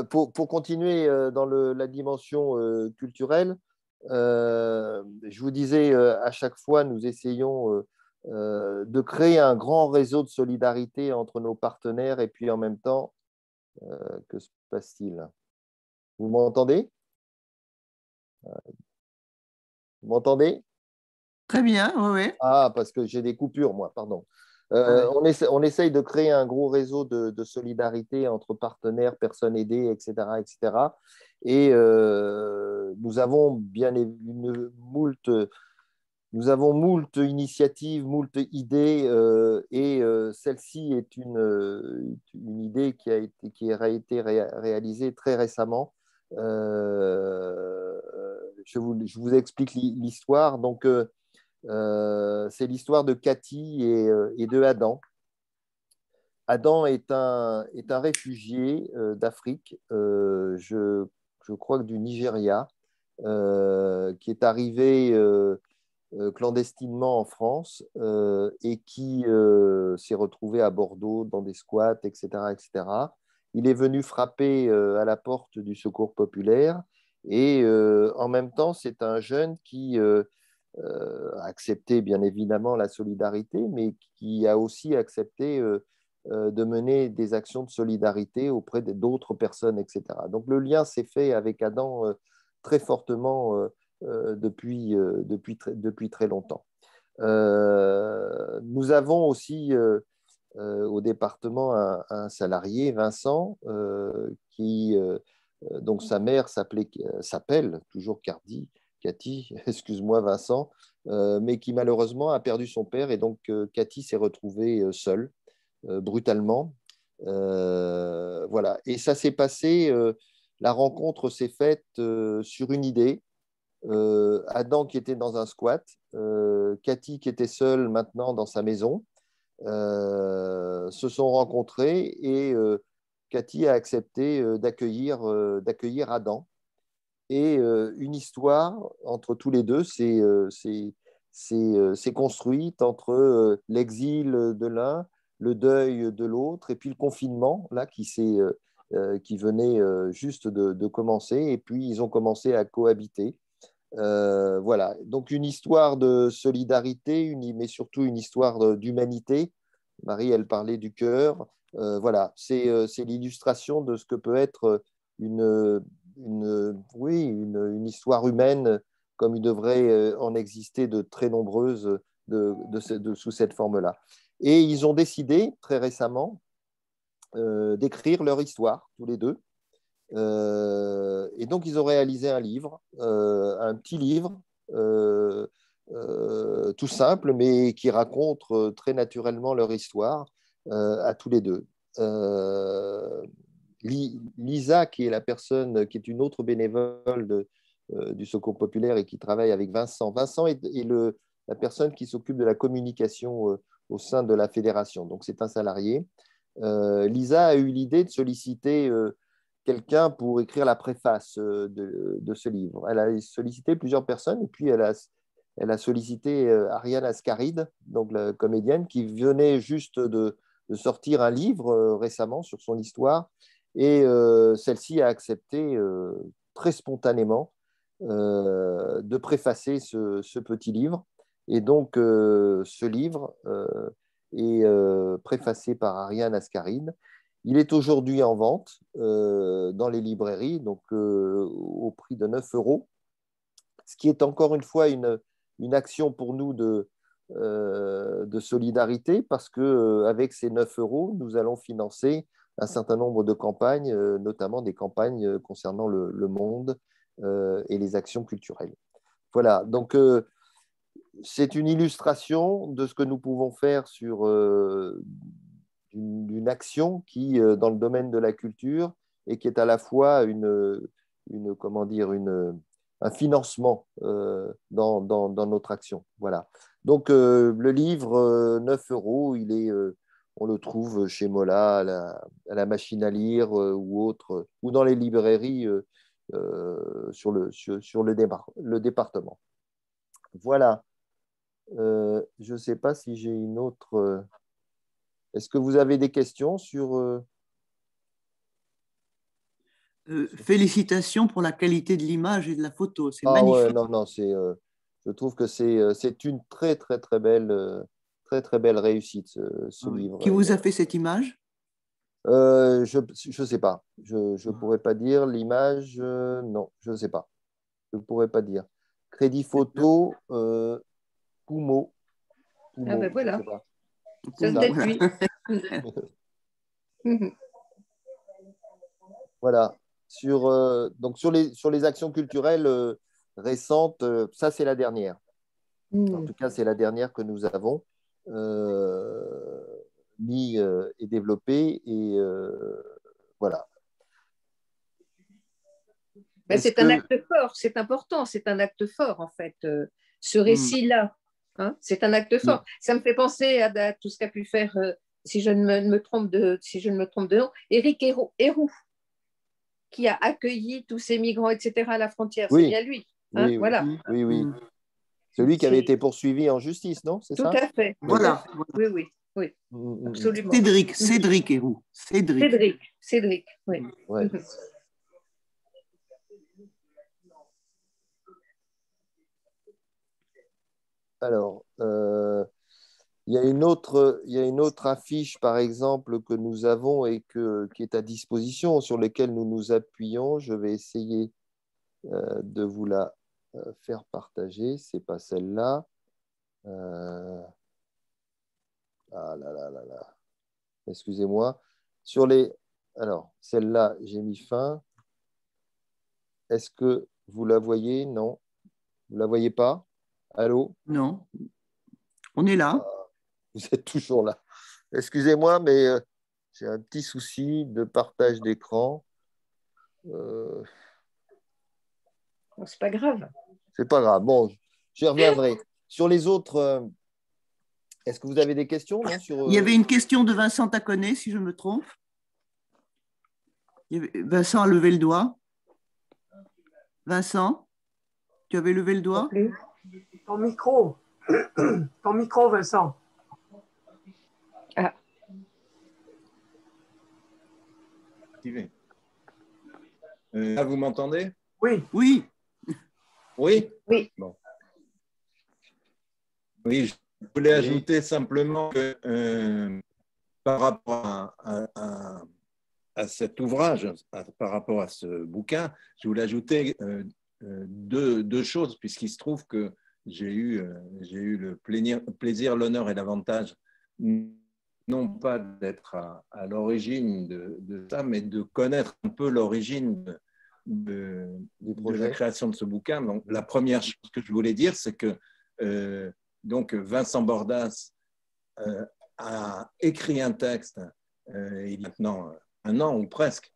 Pour continuer dans la dimension culturelle, je vous disais, à chaque fois, nous essayons de créer un grand réseau de solidarité entre nos partenaires et puis en même temps, que se passe-t-il? Vous m'entendez? Vous m'entendez? Très bien, oui. Ah, parce que j'ai des coupures, moi, pardon. On essaye de créer un gros réseau de solidarité entre partenaires, personnes aidées, etc. etc. Et nous avons nous avons moult initiatives, moult idées, et celle-ci est une idée qui a été réalisée très récemment. Je vous explique l'histoire. Donc, c'est l'histoire de Cathy et de Adam. Adam est un réfugié d'Afrique, je crois que du Nigeria, qui est arrivé clandestinement en France et qui s'est retrouvé à Bordeaux dans des squats, etc., etc. Il est venu frapper à la porte du Secours populaire et en même temps, c'est un jeune qui a accepté bien évidemment la solidarité, mais qui a aussi accepté de mener des actions de solidarité auprès d'autres personnes, etc. Donc le lien s'est fait avec Adam très fortement depuis très longtemps. Nous avons aussi au département un salarié, Vincent, qui, donc sa mère s'appelle toujours Cathy, excuse-moi Vincent, mais qui malheureusement a perdu son père et donc Cathy s'est retrouvée seule, brutalement. Voilà. Et ça s'est passé, la rencontre s'est faite sur une idée. Adam qui était dans un squat, Cathy qui était seule maintenant dans sa maison, se sont rencontrés et Cathy a accepté d'accueillir Adam. Et une histoire entre tous les deux s'est construite entre l'exil de l'un, le deuil de l'autre, et puis le confinement là, qui venait juste de commencer, et puis ils ont commencé à cohabiter. Voilà, donc une histoire de solidarité, mais surtout une histoire d'humanité. Marie, elle parlait du cœur. Voilà, c'est l'illustration de ce que peut être oui, une histoire humaine, comme il devrait en exister de très nombreuses sous cette forme-là. Et ils ont décidé très récemment d'écrire leur histoire, tous les deux. Et donc, ils ont réalisé un livre, un petit livre, tout simple, mais qui raconte très naturellement leur histoire à tous les deux. Lisa, qui est la personne, qui est une autre bénévole du Secours populaire et qui travaille avec Vincent. Vincent est la personne qui s'occupe de la communication au sein de la fédération. Donc, c'est un salarié. Lisa a eu l'idée de solliciter quelqu'un pour écrire la préface de ce livre. Elle a sollicité plusieurs personnes et puis elle a sollicité Ariane Ascaride, donc la comédienne, qui venait juste de sortir un livre récemment sur son histoire. Et celle-ci a accepté très spontanément de préfacer ce petit livre. Et donc, ce livre est préfacé par Ariane Ascaride. Il est aujourd'hui en vente dans les librairies, donc au prix de 9 €, ce qui est encore une fois une action pour nous de solidarité, parce qu'avec ces 9 €, nous allons financer un certain nombre de campagnes, notamment des campagnes concernant le monde et les actions culturelles. Voilà, donc c'est une illustration de ce que nous pouvons faire sur d'une action qui, dans le domaine de la culture, et qui est à la fois comment dire, un financement dans notre action. Voilà. Donc, le livre, 9 €, on le trouve chez Mola, à la machine à lire ou autre, ou dans les librairies sur le département. Voilà. Je ne sais pas si j'ai une autre. Est-ce que vous avez des questions sur. Félicitations pour la qualité de l'image et de la photo. C'est magnifique. Ouais, non, je trouve que c'est une très, très, très belle, réussite, ce livre. Qui vous a fait cette image? Je ne sais pas. Je ne pourrais pas dire. L'image, non, je ne sais pas. Je ne pourrais pas dire. Crédit photo, Pumo. Ah ben voilà. Ça ça. peut-être lui. Mhm. Voilà. Donc sur les actions culturelles récentes, ça c'est la dernière. En tout cas, c'est la dernière que nous avons mis et développée. Et voilà. Ben, Est-ce c'est un que acte fort, c'est important, c'est un acte fort en fait, ce récit-là. Hein, c'est un acte fort. Ça me fait penser à tout ce qu'a pu faire, si je ne me trompe de nom, Éric Héroux, qui a accueilli tous ces migrants, etc., à la frontière. C'est oui, bien lui. Hein, oui, oui, voilà. oui, oui. Celui qui avait été poursuivi en justice, non? C'est Tout ça? à fait. Voilà. Oui, oui, oui, absolument. Cédric Héroux. Cédric, oui. Ouais. Alors, il y a une autre affiche, par exemple, que nous avons et qui est à disposition, sur laquelle nous nous appuyons. Je vais essayer de vous la faire partager. Ce n'est pas celle-là. Ah là là là là. Excusez-moi. Alors, celle-là, j'ai mis fin. Est-ce que vous la voyez? Non. Vous ne la voyez pas? Allô? Non, on est là. Vous êtes toujours là. Excusez-moi, mais j'ai un petit souci de partage d'écran. C'est pas grave. C'est pas grave. Bon, j'y reviendrai. Sur les autres, est-ce que vous avez des questions, non, Il y avait une question de Vincent Taconnet, si je me trompe. Vincent a levé le doigt. Vincent, tu avais levé le doigt? Ton micro. Ton micro, Vincent. Ah. Là, vous m'entendez? Oui. Oui. Oui? Oui. Bon. Oui, je voulais ajouter simplement que par rapport à cet ouvrage, par rapport à ce bouquin, je voulais ajouter deux choses, puisqu'il se trouve que j'ai eu le plaisir, l'honneur et l'avantage, non pas d'être à l'origine de ça, mais de connaître un peu l'origine de la création de ce bouquin. Donc, la première chose que je voulais dire, c'est que donc Vincent Bordas a écrit un texte il y a maintenant un an ou presque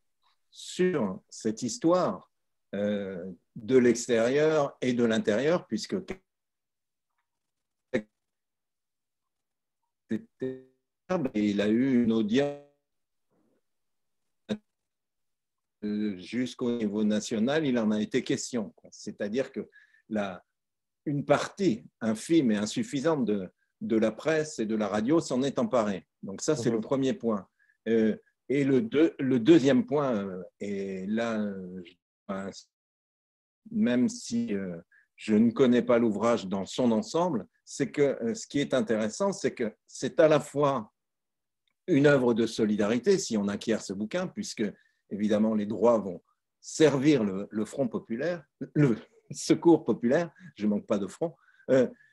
sur cette histoire de l'extérieur et de l'intérieur, puisque il a eu une audience jusqu'au niveau national, il en a été question. C'est-à-dire que une partie infime et insuffisante de la presse et de la radio s'en est emparée. Donc ça, c'est le premier point. Et le deuxième point, et là, même si je ne connais pas l'ouvrage dans son ensemble, c'est que ce qui est intéressant, c'est que c'est à la fois une œuvre de solidarité, si on acquiert ce bouquin, puisque évidemment les droits vont servir le Front populaire, le Secours populaire, je ne manque pas de front,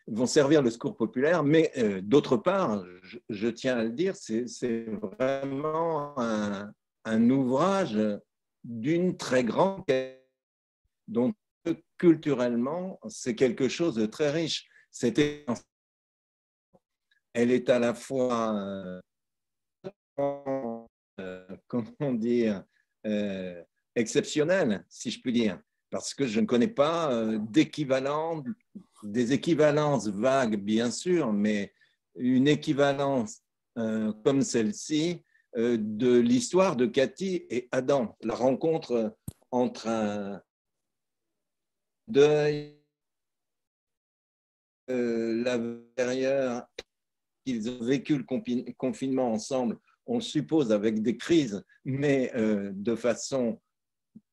vont servir le Secours populaire, mais d'autre part, je tiens à le dire, c'est vraiment un ouvrage d'une très grande qualité, dont culturellement, c'est quelque chose de très riche. Elle est à la fois, comment dire, exceptionnelle, si je puis dire, parce que je ne connais pas des équivalences vagues, bien sûr, mais une équivalence comme celle-ci de l'histoire de Cathy et Adam, la rencontre entre un deuil, l'intérieur, qu'ils ont vécu le confinement ensemble, on le suppose avec des crises, mais de façon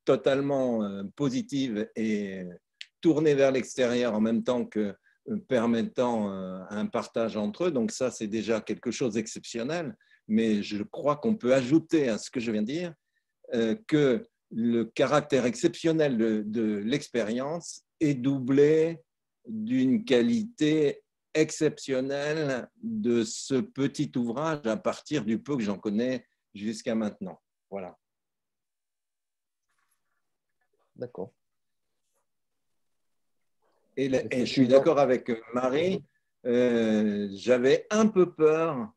totalement positive et tournée vers l'extérieur en même temps que permettant un partage entre eux. Donc ça, c'est déjà quelque chose d'exceptionnel, mais je crois qu'on peut ajouter à ce que je viens de dire que le caractère exceptionnel de l'expérience est doublé d'une qualité exceptionnel de ce petit ouvrage à partir du peu que j'en connais jusqu'à maintenant. Voilà. D'accord. Et je suis d'accord avec Marie, j'avais un peu peur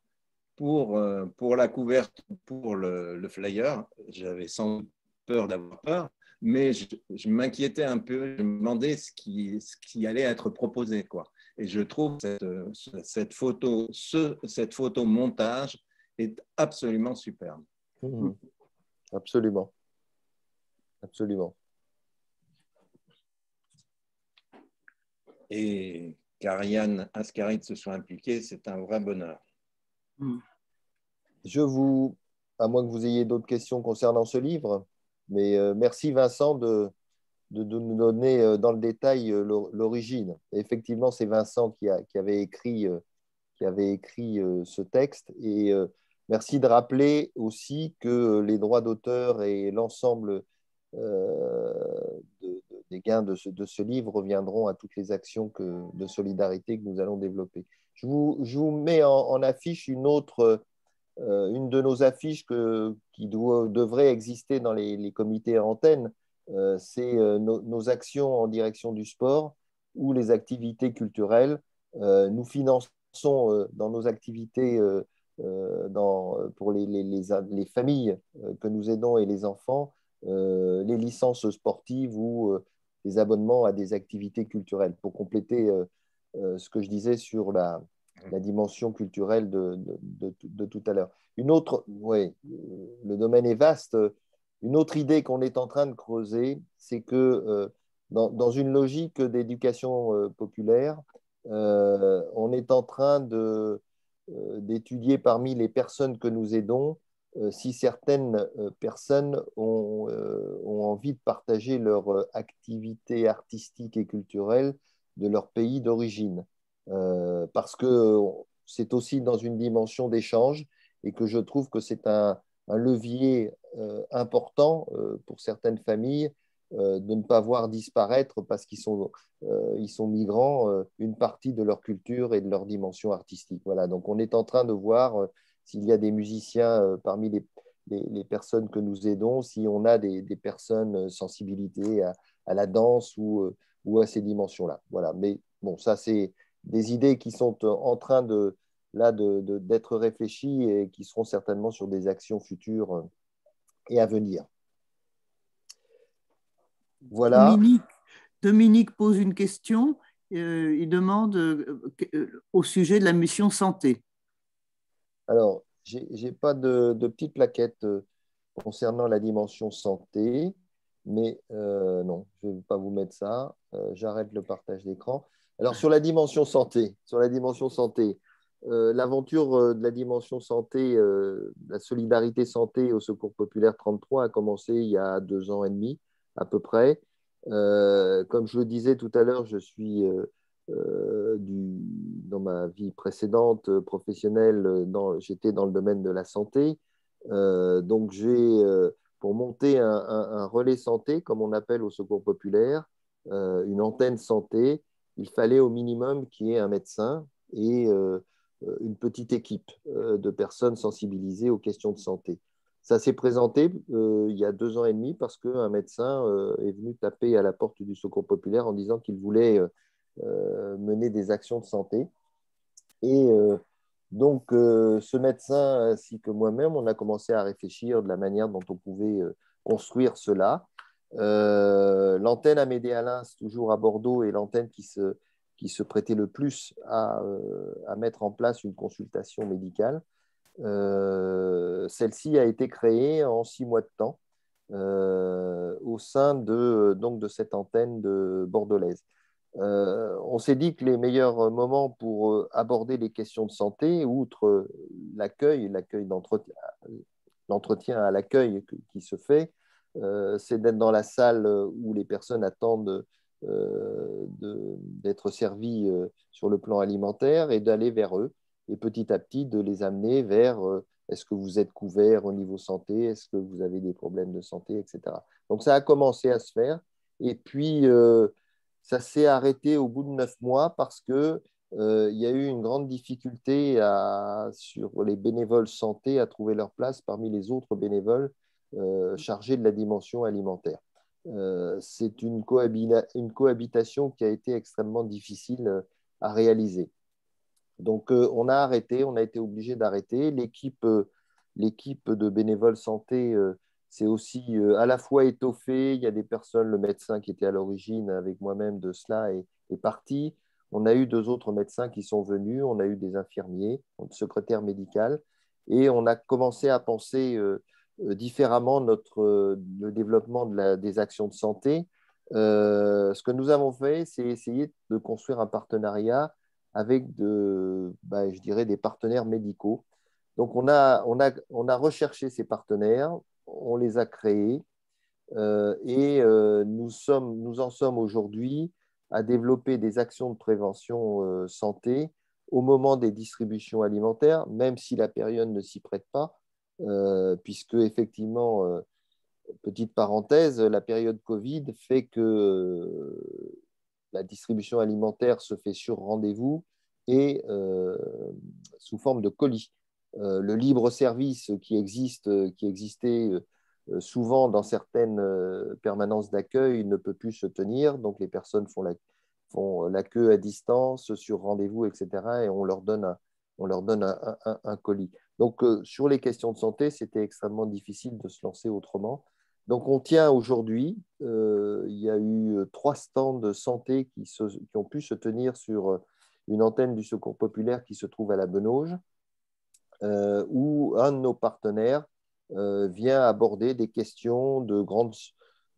pour la couverture, pour le flyer. J'avais sans doute peur d'avoir peur, mais je m'inquiétais un peu, je me demandais ce qui allait être proposé, quoi. Et je trouve cette photo montage est absolument superbe. Mmh. Absolument. Absolument. Et qu'Ariane Ascaride se soit impliquée, c'est un vrai bonheur. À moins que vous ayez d'autres questions concernant ce livre, mais merci Vincent de nous donner dans le détail l'origine. Effectivement, c'est Vincent qui avait écrit ce texte. Et merci de rappeler aussi que les droits d'auteur et l'ensemble des gains de ce livre reviendront à toutes les actions de solidarité que nous allons développer. Je vous mets en affiche une de nos affiches qui devrait exister dans les comités antennes. C'est nos actions en direction du sport ou les activités culturelles. Nous finançons dans nos activités pour les familles que nous aidons et les enfants, les licences sportives ou les abonnements à des activités culturelles pour compléter ce que je disais sur la dimension culturelle de tout à l'heure. Le domaine est vaste. Une autre idée qu'on est en train de creuser, c'est que dans une logique d'éducation populaire, on est en train d'étudier parmi les personnes que nous aidons si certaines personnes ont envie de partager leur activité artistique et culturelle de leur pays d'origine. Parce que c'est aussi dans une dimension d'échange et que je trouve que c'est un levier important pour certaines familles de ne pas voir disparaître parce qu'ils sont migrants une partie de leur culture et de leur dimension artistique. Voilà, donc on est en train de voir s'il y a des musiciens parmi les personnes que nous aidons, si on a des personnes sensibilité à la danse ou à ces dimensions-là. Voilà, mais bon, ça c'est des idées qui sont en train d'être réfléchies et qui seront certainement sur des actions futures et à venir. Voilà. Dominique pose une question. Il demande au sujet de la mission santé. Alors, je n'ai pas de petite plaquette concernant la dimension santé, mais non, je ne vais pas vous mettre ça. J'arrête le partage d'écran. Alors, sur la dimension santé, l'aventure de la dimension santé, la solidarité santé au Secours populaire 33 a commencé il y a 2 ans et demi à peu près. Comme je le disais tout à l'heure, je suis dans ma vie précédente professionnelle, j'étais dans le domaine de la santé. Donc, pour monter un relais santé, comme on appelle au Secours populaire, une antenne santé, il fallait au minimum qu'il y ait un médecin et une petite équipe de personnes sensibilisées aux questions de santé. Ça s'est présenté il y a 2 ans et demi parce qu'un médecin est venu taper à la porte du Secours populaire en disant qu'il voulait mener des actions de santé. Et donc, ce médecin ainsi que moi-même, on a commencé à réfléchir de la manière dont on pouvait construire cela. L'antenne Amédée Alain, toujours à Bordeaux, est l'antenne qui se prêtait le plus à mettre en place une consultation médicale. Celle-ci a été créée en 6 mois de temps au sein de cette antenne bordelaise. On s'est dit que les meilleurs moments pour aborder les questions de santé, outre l'entretien à l'accueil qui se fait, c'est d'être dans la salle où les personnes attendent d'être servies sur le plan alimentaire et d'aller vers eux et petit à petit de les amener vers est-ce que vous êtes couvert au niveau santé, est-ce que vous avez des problèmes de santé, etc. Donc ça a commencé à se faire et puis ça s'est arrêté au bout de 9 mois parce que il y a eu une grande difficulté sur les bénévoles santé à trouver leur place parmi les autres bénévoles chargés de la dimension alimentaire. C'est une cohabitation qui a été extrêmement difficile à réaliser. Donc, on a été obligé d'arrêter. L'équipe de bénévoles santé s'est aussi à la fois étoffée. Il y a des personnes, le médecin qui était à l'origine avec moi-même de cela est parti. On a eu 2 autres médecins qui sont venus. On a eu des infirmiers, une secrétaire médicale. Et on a commencé à penser différemment le développement des actions de santé. Ce que nous avons fait, c'est essayer de construire un partenariat avec je dirais des partenaires médicaux. Donc, on a recherché ces partenaires, on les a créés et nous en sommes aujourd'hui à développer des actions de prévention santé au moment des distributions alimentaires, même si la période ne s'y prête pas, puisque effectivement, petite parenthèse, la période Covid fait que la distribution alimentaire se fait sur rendez-vous et sous forme de colis. Le libre-service qui existait souvent dans certaines permanences d'accueil ne peut plus se tenir, donc les personnes font la queue à distance, sur rendez-vous, etc. et on leur donne un colis. Donc, sur les questions de santé, c'était extrêmement difficile de se lancer autrement. Donc, on tient aujourd'hui, il y a eu 3 stands de santé qui ont pu se tenir sur une antenne du Secours populaire qui se trouve à la Benauge, où un de nos partenaires vient aborder des questions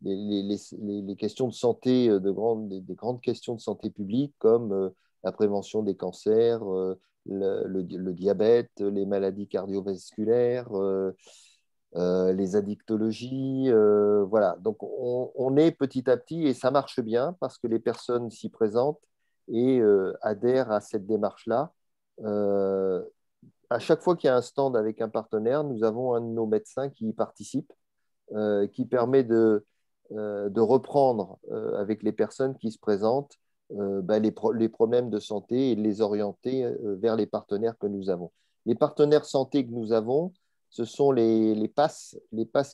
les questions de santé, des grandes questions de santé publique, comme la prévention des cancers, le diabète, les maladies cardiovasculaires, les addictologies, voilà. Donc, on est petit à petit, et ça marche bien parce que les personnes s'y présentent et adhèrent à cette démarche-là. À chaque fois qu'il y a un stand avec un partenaire, nous avons un de nos médecins qui y participe, qui permet de reprendre avec les personnes qui se présentent les problèmes de santé et de les orienter vers les partenaires que nous avons. Les partenaires santé que nous avons, ce sont les PASS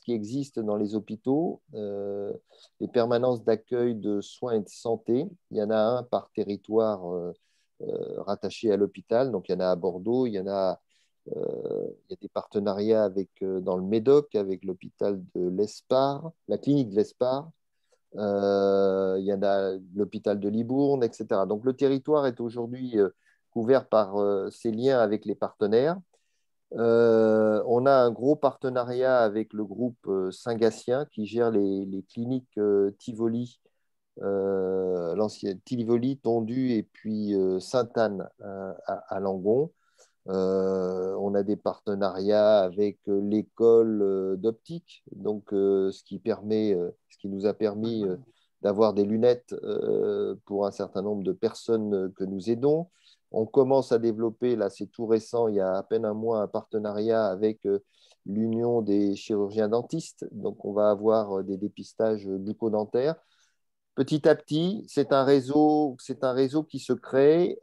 qui existent dans les hôpitaux, les permanences d'accueil de soins et de santé. Il y en a un par territoire rattaché à l'hôpital. Donc, il y en a à Bordeaux, il y a des partenariats dans le Médoc avec l'hôpital de l'Espar, la clinique de l'Espar. Il y en a l'hôpital de Libourne, etc. Donc, le territoire est aujourd'hui couvert par ces liens avec les partenaires. On a un gros partenariat avec le groupe Saint-Gatien qui gère les cliniques Tivoli, l'ancienne Tivoli, Tondu et puis Sainte-Anne à Langon. On a des partenariats avec l'école d'optique, donc ce qui nous a permis d'avoir des lunettes pour un certain nombre de personnes que nous aidons. On commence à développer, là c'est tout récent, il y a à peine un mois, un partenariat avec l'Union des chirurgiens dentistes. Donc on va avoir des dépistages bucco-dentaires. Petit à petit, c'est un réseau qui se crée.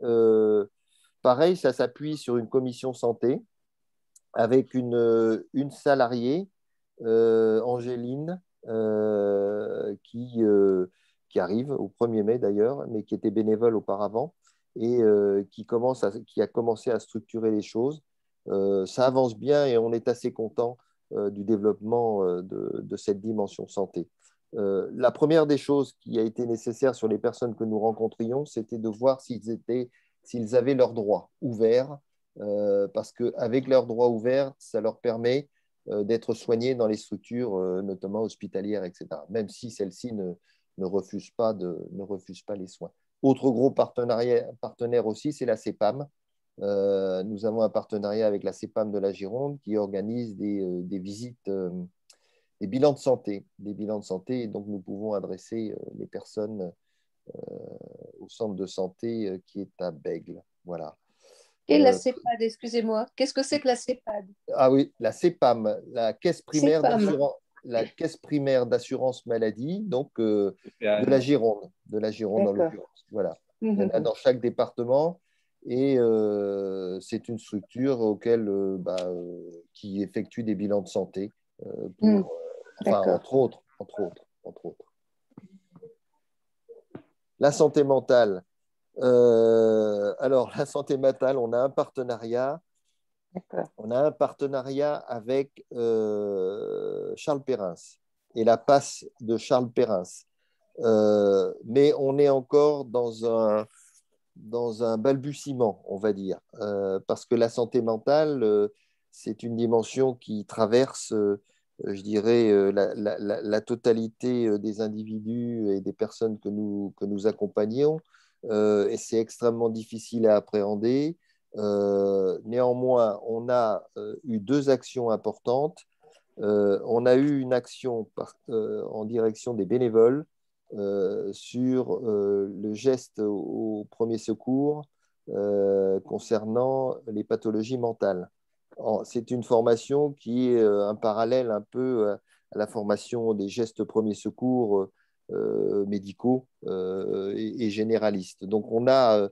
Pareil, ça s'appuie sur une commission santé avec une salariée, Angéline, qui arrive au 1er mai d'ailleurs, mais qui était bénévole auparavant et qui a commencé à structurer les choses. Ça avance bien et on est assez content du développement de cette dimension santé. La première des choses qui a été nécessaire sur les personnes que nous rencontrions, c'était de voir s'ils avaient leurs droits ouverts, parce qu'avec leurs droits ouverts, ça leur permet d'être soignés dans les structures, notamment hospitalières, etc., même si celles-ci ne refusent pas les soins. Autre gros partenaire aussi, c'est la CEPAM. Nous avons un partenariat avec la CEPAM de la Gironde qui organise des visites, des bilans de santé, et donc nous pouvons adresser les personnes au centre de santé qui est à Bègles. Voilà. Et la CEPAD, excusez-moi, qu'est-ce que c'est que la CEPAD? Ah oui, la CEPAM, la caisse primaire d'assurance maladie, donc de la Gironde en l'occurrence. Voilà. Il y en a dans chaque département. Et c'est une structure qui effectue des bilans de santé, entre autres. La santé mentale. Alors, la santé mentale, on a un partenariat. On a un partenariat avec Charles Perrins et la passe de Charles Perrins. Mais on est encore dans un balbutiement, on va dire, parce que la santé mentale, c'est une dimension qui traverse, je dirais, la totalité des individus et des personnes que nous accompagnons, et c'est extrêmement difficile à appréhender. Néanmoins, on a eu 2 actions importantes. On a eu une action en direction des bénévoles sur le geste au premier secours concernant les pathologies mentales. C'est une formation qui est un parallèle un peu à la formation des gestes premier secours médicaux et généralistes. Donc, on a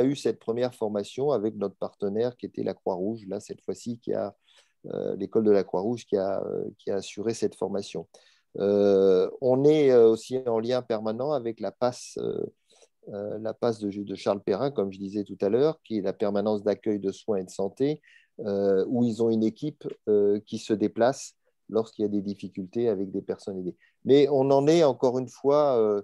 eu cette première formation avec notre partenaire qui était la Croix-Rouge, là, cette fois-ci, l'école de la Croix-Rouge qui a assuré cette formation. On est aussi en lien permanent avec la passe de Charles Perrin, comme je disais tout à l'heure, qui est la permanence d'accueil de soins et de santé, où ils ont une équipe qui se déplace lorsqu'il y a des difficultés avec des personnes aidées. Mais on en est, encore une fois,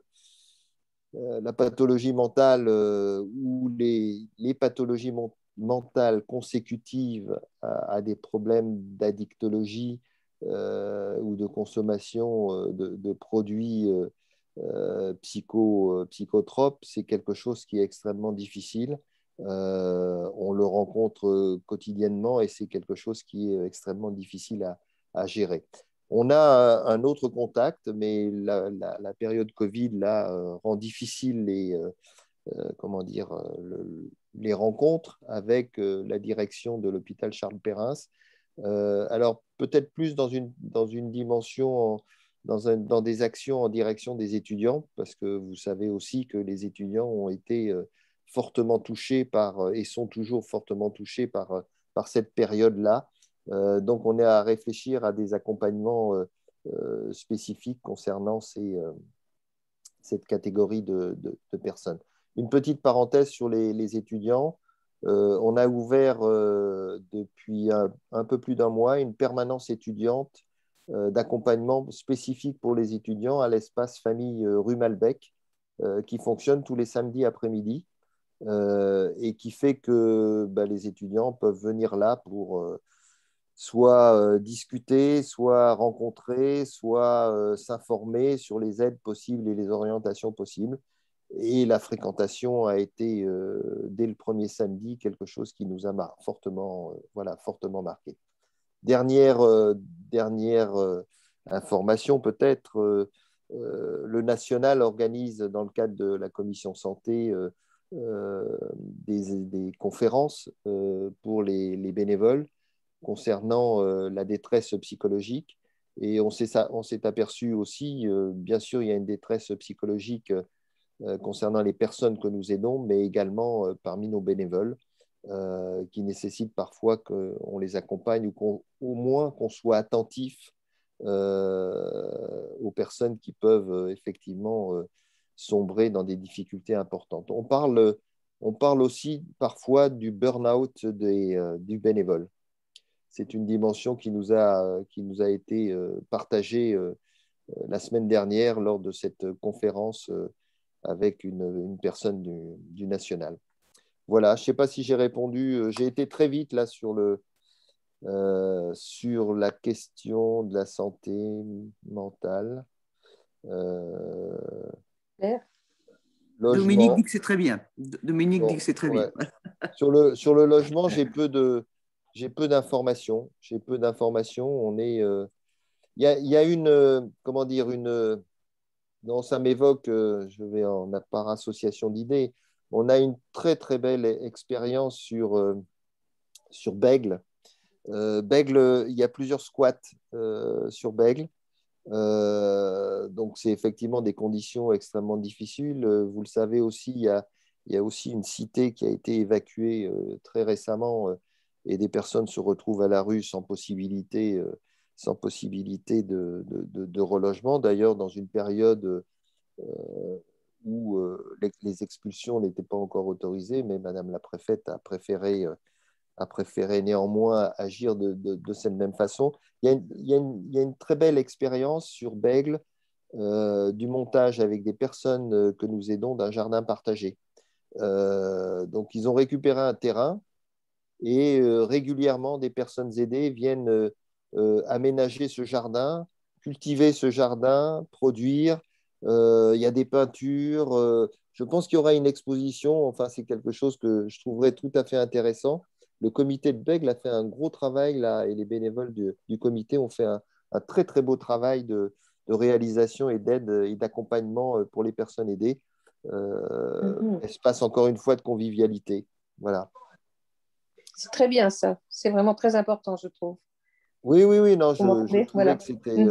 la pathologie mentale ou les pathologies mentales consécutives à des problèmes d'addictologie ou de consommation de produits psychotropes, c'est quelque chose qui est extrêmement difficile. On le rencontre quotidiennement et c'est quelque chose qui est extrêmement difficile à gérer. On a un autre contact, mais la période Covid là, rend difficile les rencontres avec la direction de l'hôpital Charles Perrins. Alors, peut-être plus dans une dimension, dans des actions en direction des étudiants, parce que vous savez aussi que les étudiants ont été fortement touchés et sont toujours fortement touchés par cette période-là. Donc, on est à réfléchir à des accompagnements spécifiques concernant cette catégorie de personnes. Une petite parenthèse sur les étudiants. On a ouvert depuis un peu plus d'un mois une permanence étudiante d'accompagnement spécifique pour les étudiants à l'espace famille rue Malbec, qui fonctionne tous les samedis après-midi et qui fait que les étudiants peuvent venir là pour soit discuter, soit rencontrer, soit s'informer sur les aides possibles et les orientations possibles. Et la fréquentation a été, dès le premier samedi, quelque chose qui nous a fortement marqué. Dernière information peut-être, le National organise dans le cadre de la commission santé des conférences pour les bénévoles concernant la détresse psychologique. Et on s'est aperçu aussi, bien sûr, il y a une détresse psychologique concernant les personnes que nous aidons, mais également parmi nos bénévoles, qui nécessitent parfois qu'on les accompagne ou au moins qu'on soit attentif aux personnes qui peuvent effectivement sombrer dans des difficultés importantes. On parle aussi parfois du burn-out du bénévole. C'est une dimension qui nous a été partagée la semaine dernière lors de cette conférence avec une personne du National. Voilà, je ne sais pas si j'ai répondu. J'ai été très vite là sur la question de la santé mentale. Dominique dit que c'est très bien. Dominique dit que c'est très bien. Sur le logement, j'ai peu d'informations. On est, il y a non, ça m'évoque, je vais par association d'idées. On a une très très belle expérience sur Bègle. Bègle, il y a plusieurs squats sur Bègle. Donc, c'est effectivement des conditions extrêmement difficiles. Vous le savez aussi, il y a il y a aussi une cité qui a été évacuée très récemment et des personnes se retrouvent à la rue sans possibilité de relogement. D'ailleurs, dans une période où les expulsions n'étaient pas encore autorisées, mais Madame la préfète a préféré néanmoins agir de cette même façon. Il y a une très belle expérience sur Bègle du montage avec des personnes que nous aidons d'un jardin partagé. Donc, ils ont récupéré un terrain et régulièrement, des personnes aidées viennent aménager ce jardin, cultiver ce jardin, produire. Il y a des peintures. Je pense qu'il y aura une exposition. Enfin, c'est quelque chose que je trouverais tout à fait intéressant. Le comité de Bègle a fait un gros travail là, et les bénévoles du comité ont fait un très, très beau travail de réalisation et d'aide et d'accompagnement pour les personnes aidées. Espace, encore une fois, de convivialité. Voilà. C'est très bien ça. C'est vraiment très important, je trouve. Oui, oui, oui, non, je trouvais voilà. que c'était...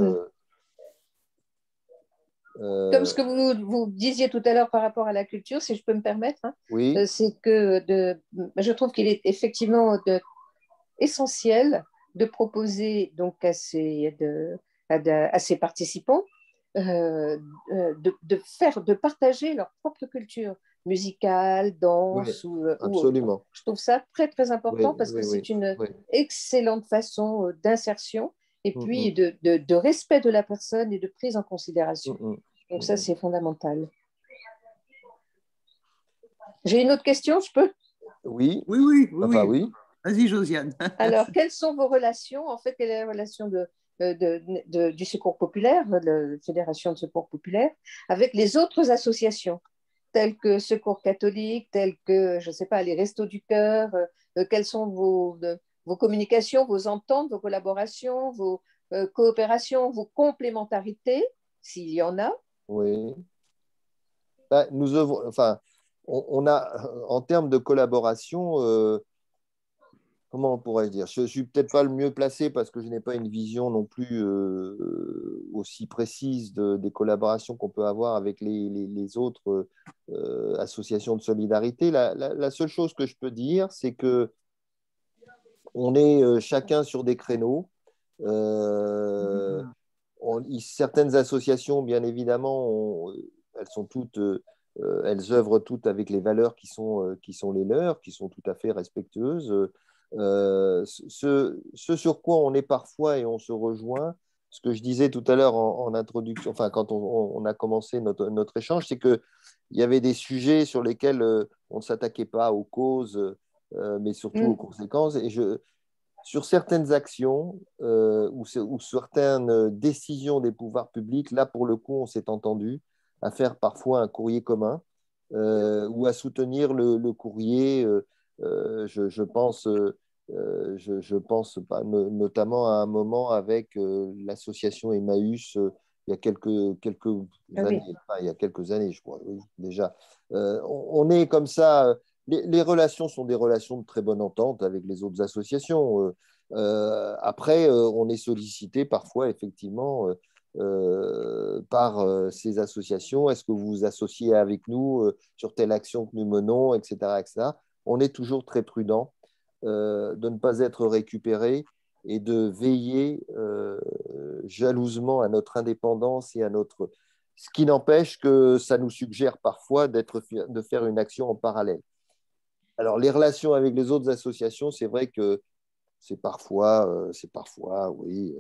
Comme ce que vous disiez tout à l'heure par rapport à la culture, si je peux me permettre, hein, oui. c'est que je trouve qu'il est effectivement essentiel de proposer donc à ces participants de partager leur propre culture musicale, Oui, danse ou autre. absolument. Je trouve ça très, très Oui, important parce que oui, oui, c'est une oui. excellente façon d'insertion et puis de respect de la personne et de prise en considération. Donc ça, c'est fondamental. J'ai une autre question, je peux? Oui. Oui. Enfin, oui. Vas-y, Josiane. Alors, quelles sont vos relations? En fait, quelle est la relation du Secours populaire, de la Fédération de Secours populaire, avec les autres associations, telles que Secours catholique, telles que, je ne sais pas, les Restos du Cœur? Quelles sont vos communications, vos ententes, vos collaborations, vos coopérations, vos complémentarités, s'il y en a? Oui. Ben, enfin, on a, en termes de collaboration, comment on pourrait dire? Je ne suis peut-être pas le mieux placé parce que je n'ai pas une vision non plus aussi précise des collaborations qu'on peut avoir avec les autres associations de solidarité. La seule chose que je peux dire, c'est que on est chacun sur des créneaux. Certaines associations, bien évidemment, elles sont toutes, elles œuvrent toutes avec les valeurs qui sont les leurs, qui sont tout à fait respectueuses. Ce sur quoi on est parfois et on se rejoint, ce que je disais tout à l'heure en introduction, enfin quand on a commencé notre échange, c'est qu'il y avait des sujets sur lesquels on ne s'attaquait pas aux causes, mais surtout aux conséquences. Et sur certaines actions ou certaines décisions des pouvoirs publics, là, pour le coup, on s'est entendu à faire parfois un courrier commun ou à soutenir le courrier. Je pense, je pense notamment à un moment avec l'association Emmaüs il y a quelques années, enfin, il y a quelques années, je crois, oui, déjà. On est comme ça. Les relations sont des relations de très bonne entente avec les autres associations. Après, on est sollicité parfois, effectivement, par ces associations. Est-ce que vous vous associez avec nous sur telle action que nous menons, etc., etc. On est toujours très prudent de ne pas être récupéré et de veiller jalousement à notre indépendance et à notre... Ce qui n'empêche que ça nous suggère parfois de faire une action en parallèle. Alors, les relations avec les autres associations, c'est vrai que c'est parfois, oui,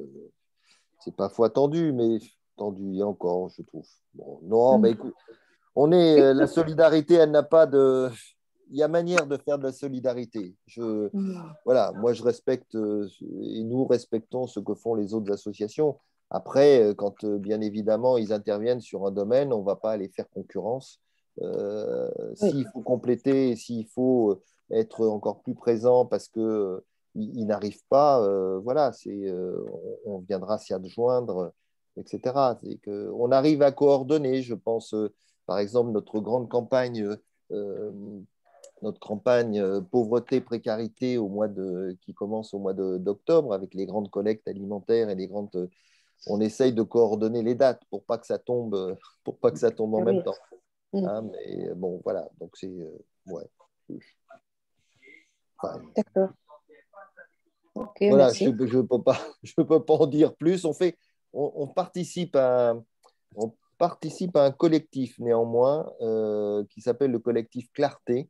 c'est parfois tendu, mais tendu et encore, je trouve. Bon, non, mais écoute, la solidarité, elle n'a pas de... Il y a manière de faire de la solidarité. Voilà, moi, je respecte et nous respectons ce que font les autres associations. Après, quand bien évidemment ils interviennent sur un domaine, on ne va pas aller faire concurrence. S'il faut compléter, s'il faut être encore plus présent parce que ils n'arrivent pas, voilà, on viendra s'y adjoindre, etc. On arrive à coordonner, je pense, par exemple, notre campagne pauvreté, précarité qui commence au mois d'octobre avec les grandes collectes alimentaires et on essaye de coordonner les dates pour pas que ça tombe en même temps. Hein, mais bon, voilà. Donc, c'est. Ouais. Enfin, D'accord. Ok, voilà, merci. je peux pas en dire plus. On participe on participe à un collectif néanmoins qui s'appelle le collectif Clarté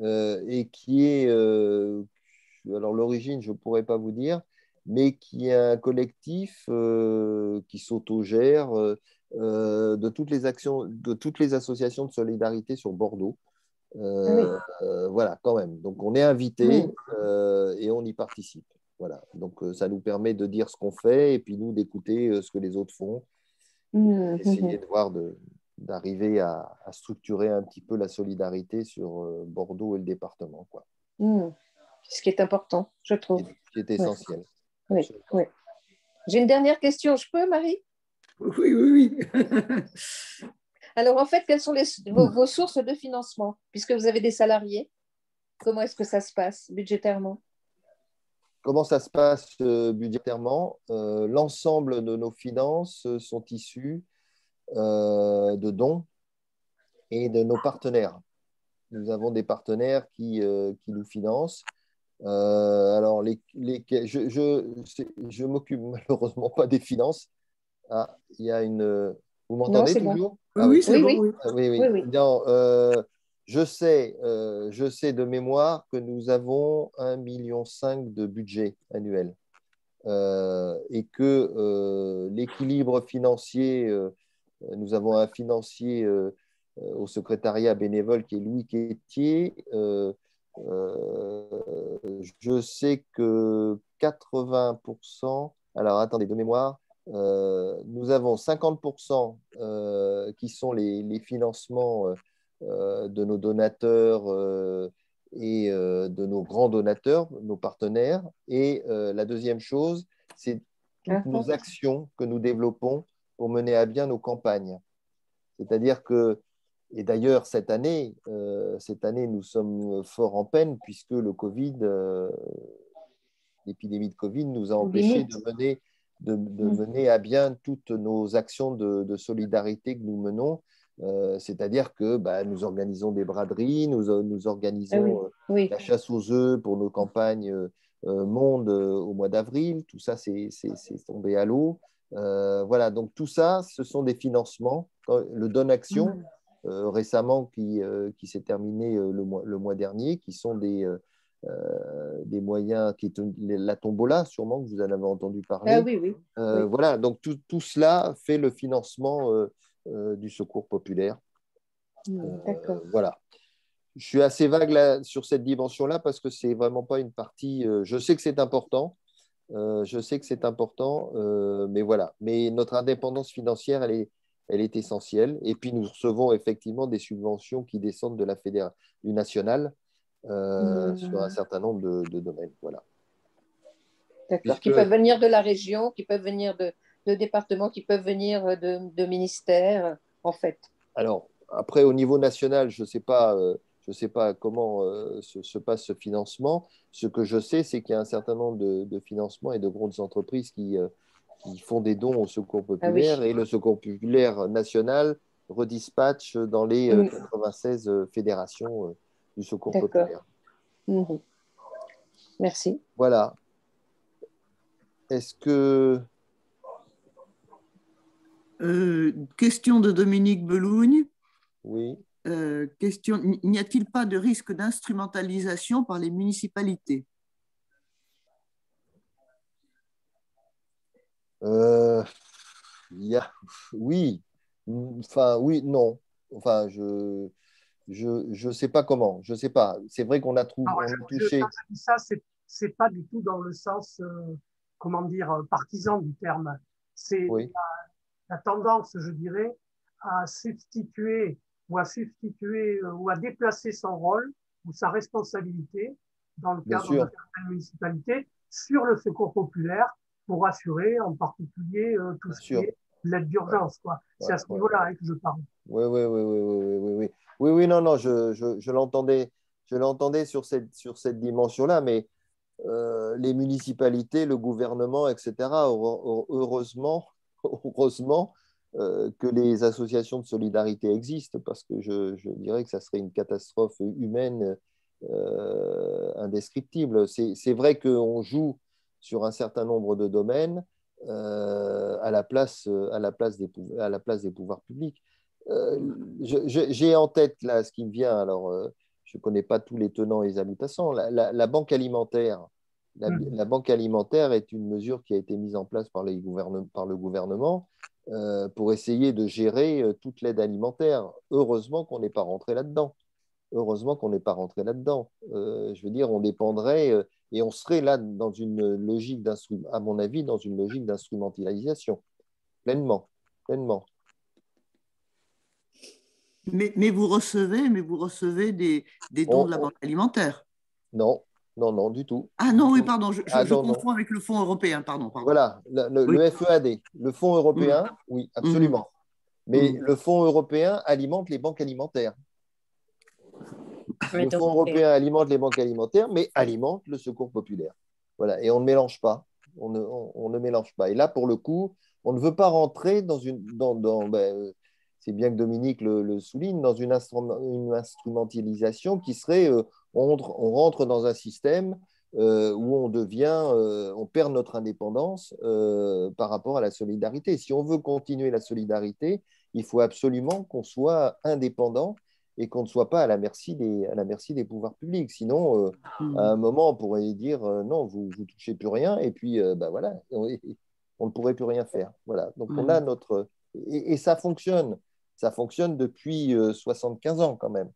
et qui est, alors l'origine, je ne pourrais pas vous dire, mais qui est un collectif qui s'autogère de toutes les actions, de toutes les associations de solidarité sur Bordeaux. Ah oui. Voilà, quand même. Donc, on est invité et on y participe. Voilà. Donc, ça nous permet de dire ce qu'on fait et puis nous d'écouter ce que les autres font. Essayer de voir d'arriver à structurer un petit peu la solidarité sur Bordeaux et le département, quoi. Ce qui est important, je trouve. Qui est essentiel. Oui, oui. J'ai une dernière question. Je peux, Marie? Oui, oui, oui. Alors, en fait, quelles sont vos sources de financement? Puisque vous avez des salariés, comment est-ce que ça se passe budgétairement? Comment ça se passe budgétairement? L'ensemble de nos finances sont issues de dons et de nos partenaires. Nous avons des partenaires qui nous financent. Alors, je m'occupe malheureusement pas des finances. Ah, il y a une. Vous m'entendez toujours? Oui, Ah oui, oui, c'est bon. Oui. oui, oui. Oui, oui. Non, je sais de mémoire que nous avons 1,5 million de budget annuel et que l'équilibre financier, nous avons un financier au secrétariat bénévole qui est Louis Quétier. Je sais que 80%, alors attendez, de mémoire, nous avons 50% qui sont les financements de nos donateurs et de nos grands donateurs, nos partenaires. Et la deuxième chose, c'est toutes nos actions que nous développons pour mener à bien nos campagnes. C'est-à-dire que, et d'ailleurs cette année, nous sommes fort en peine puisque le Covid, l'épidémie de Covid nous a empêchés de mener à bien toutes nos actions de solidarité que nous menons. C'est-à-dire que nous organisons des braderies, nous organisons la chasse aux œufs pour nos campagnes monde au mois d'avril. Tout ça, c'est tombé à l'eau. Voilà, donc tout ça, ce sont des financements. Le Don Action, récemment, qui s'est terminé le mois dernier, qui sont des moyens, qui est la tombola, sûrement, que vous en avez entendu parler. Ah oui, oui. Voilà, donc tout cela fait le financement du secours populaire. D'accord. Voilà. Je suis assez vague là, sur cette dimension-là parce que c'est vraiment pas une partie. Je sais que c'est important. Mais voilà. Mais notre indépendance financière, elle est essentielle. Et puis nous recevons effectivement des subventions qui descendent de du national sur un certain nombre de domaines. Voilà. D'accord. Qui peuvent venir de la région, qui peuvent venir de départements, qui peuvent venir de ministères, en fait. Alors, après, au niveau national, je ne sais pas comment se passe ce financement. Ce que je sais, c'est qu'il y a un certain nombre de financements et de grandes entreprises qui font des dons au Secours populaire et le Secours populaire national redispatche dans les 96 fédérations du Secours populaire. Merci. Voilà. Est-ce que... Question de Dominique Belougne. Oui. Question, n'y a-t-il pas de risque d'instrumentalisation par les municipalités? Oui. Enfin, oui, non. Enfin, je sais pas comment. Je sais pas. C'est vrai qu'on a touché. Quand je dis ça, c'est pas du tout dans le sens, comment dire, partisan du terme. C'est la tendance, je dirais, à substituer ou à déplacer son rôle ou sa responsabilité dans le cadre de certaines municipalités sur le secours populaire pour assurer en particulier tout ce qui est l'aide d'urgence. C'est à ce niveau-là que je parle. Oui, non, je l'entendais sur cette dimension-là, mais les municipalités, le gouvernement, etc., heureusement, que les associations de solidarité existent, parce que je dirais que ça serait une catastrophe humaine indescriptible. C'est vrai qu'on joue sur un certain nombre de domaines à la place des pouvoirs publics. J'ai en tête là ce qui me vient, alors je ne connais pas tous les tenants et les aboutissants, la banque alimentaire. La banque alimentaire est une mesure qui a été mise en place par le gouvernement pour essayer de gérer toute l'aide alimentaire. Heureusement qu'on n'est pas rentré là-dedans. Heureusement qu'on n'est pas rentré là-dedans. Je veux dire, on dépendrait et on serait là dans une logique à mon avis, dans une logique d'instrumentalisation. Pleinement, pleinement. Mais vous recevez des dons de la Banque alimentaire. Non, non, non, du tout. Ah non, oui, pardon, je non, confonds avec le Fonds européen, pardon. Voilà, Oui. le FEAD, le Fonds européen, oui, absolument. Mais le Fonds européen alimente les banques alimentaires. Le Fonds européen alimente les banques alimentaires, mais alimente le secours populaire. Voilà, et on ne mélange pas. On ne mélange pas. Et là, pour le coup, on ne veut pas rentrer dans c'est bien que Dominique le souligne, dans une instrumentalisation qui serait, on rentre dans un système où on perd notre indépendance par rapport à la solidarité. Si on veut continuer la solidarité, il faut absolument qu'on soit indépendant et qu'on ne soit pas à la merci des pouvoirs publics. Sinon, à un moment, on pourrait dire non, vous ne touchez plus rien, et puis voilà, on ne pourrait plus rien faire. Voilà. Donc on a notre... Et ça fonctionne. Ça fonctionne depuis 75 ans quand même.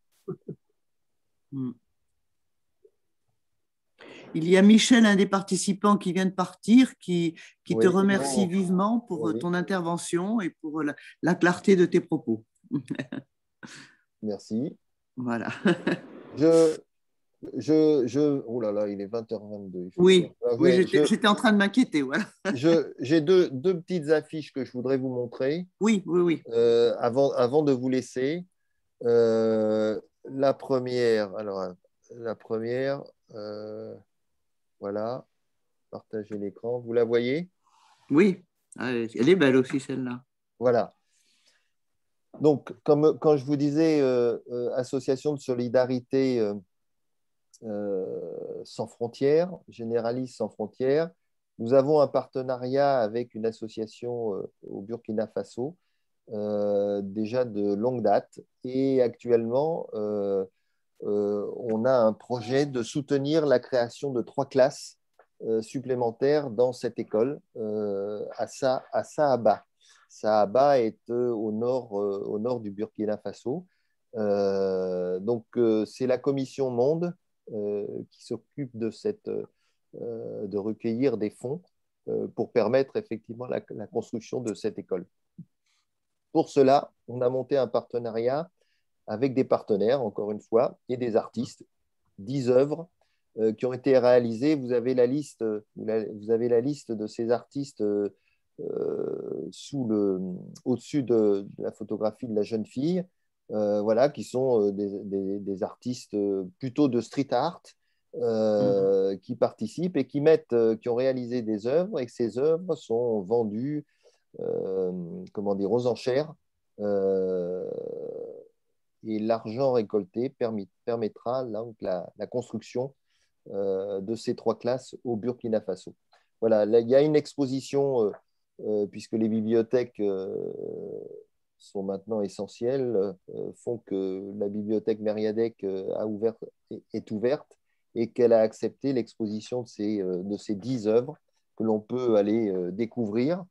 Il y a Michel, un des participants qui vient de partir, qui te remercie vivement pour ton intervention et pour la clarté de tes propos. Merci. Voilà. Oh là là, il est 20h22. Oui, j'étais en train de m'inquiéter. Voilà. J'ai deux petites affiches que je voudrais vous montrer. Oui. Avant de vous laisser. La première, voilà, partager l'écran. Vous la voyez? Oui, elle est belle aussi celle-là. Voilà. Donc, quand je vous disais association de solidarité sans frontières, généraliste sans frontières, nous avons un partenariat avec une association au Burkina Faso, déjà de longue date, et actuellement, on a un projet de soutenir la création de 3 classes supplémentaires dans cette école à Saaba. Saaba est au nord du Burkina Faso. Donc, c'est la Commission Monde qui s'occupe de recueillir des fonds pour permettre effectivement la construction de cette école. Pour cela, on a monté un partenariat avec des partenaires, encore une fois, et des artistes, 10 œuvres qui ont été réalisées. Vous avez la liste de ces artistes au-dessus de la photographie de la jeune fille, voilà, qui sont des artistes plutôt de street art qui participent et qui ont réalisé des œuvres, et que ces œuvres sont vendues aux enchères. Et l'argent récolté permettra donc la construction de ces 3 classes au Burkina Faso. Voilà, là, il y a une exposition, puisque les bibliothèques sont maintenant essentielles, font que la bibliothèque Mériadec est ouverte et qu'elle a accepté l'exposition de ces 10 œuvres que l'on peut aller découvrir.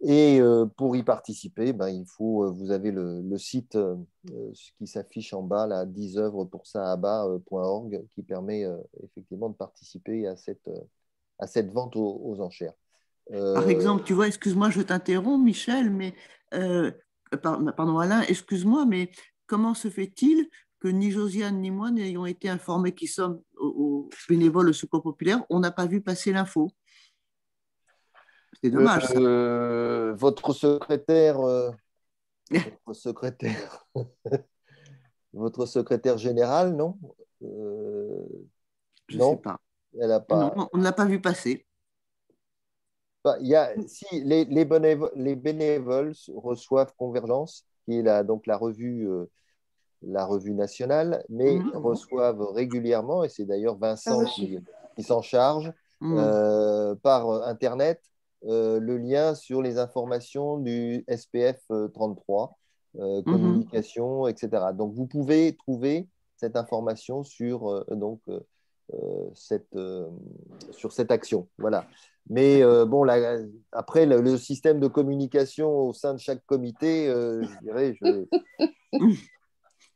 Et pour y participer, vous avez le site qui s'affiche en bas, là, 10oeuvrespoursaaba.org, qui permet effectivement de participer à cette vente aux enchères. Par exemple, tu vois, excuse-moi, je t'interromps, Michel, mais pardon, Alain, excuse-moi, mais comment se fait-il que ni Josiane ni moi n'ayons été informés qui sommes aux bénévoles au Secours populaire? On n'a pas vu passer l'info. C'est dommage. Votre secrétaire, votre secrétaire général, non? Je non, sais pas. Elle a pas. Non, on ne l'a pas vu passer. Bah, si les bénévoles reçoivent Convergence, qui est donc la revue nationale, mais reçoivent régulièrement, et c'est d'ailleurs Vincent qui s'en charge, par Internet, le lien sur les informations du SPF 33, communication, etc. Donc, vous pouvez trouver cette information sur, sur cette action. Voilà. Mais bon, après, le système de communication au sein de chaque comité, je dirais,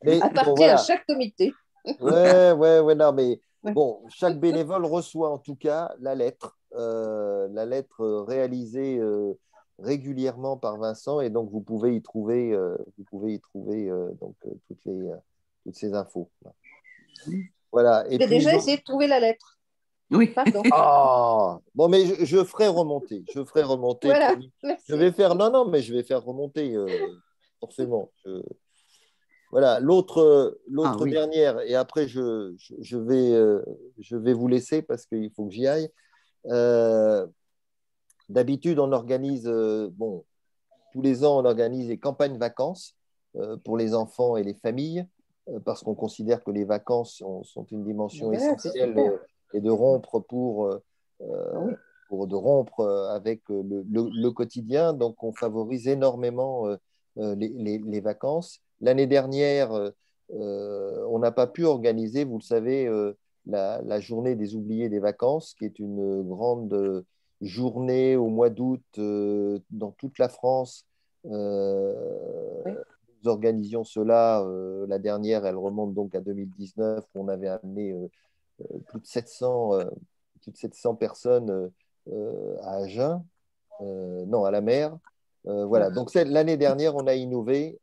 mais appartient bon, voilà. À chaque comité. Ouais, non, mais bon, chaque bénévole reçoit en tout cas la lettre réalisée régulièrement par Vincent, et donc vous pouvez y trouver, toutes ces infos. Voilà. Et déjà essayé de trouver la lettre. Oui. Pardon. Ah, bon, mais je ferai remonter. Voilà. Je vais faire, non, mais je vais faire remonter, forcément. Voilà, l'autre dernière, et après je vais vous laisser parce qu'il faut que j'y aille. D'habitude, on organise, tous les ans, on organise des campagnes vacances pour les enfants et les familles, parce qu'on considère que les vacances sont une dimension essentielle et de rompre de rompre avec le quotidien. Donc, on favorise énormément les vacances. L'année dernière, on n'a pas pu organiser, vous le savez, la journée des oubliés des vacances, qui est une grande journée au mois d'août dans toute la France. Nous organisions cela. La dernière, elle remonte donc à 2019, où on avait amené plus de 700 personnes à Agen, non, à la mer. Voilà. Donc l'année dernière, on a innové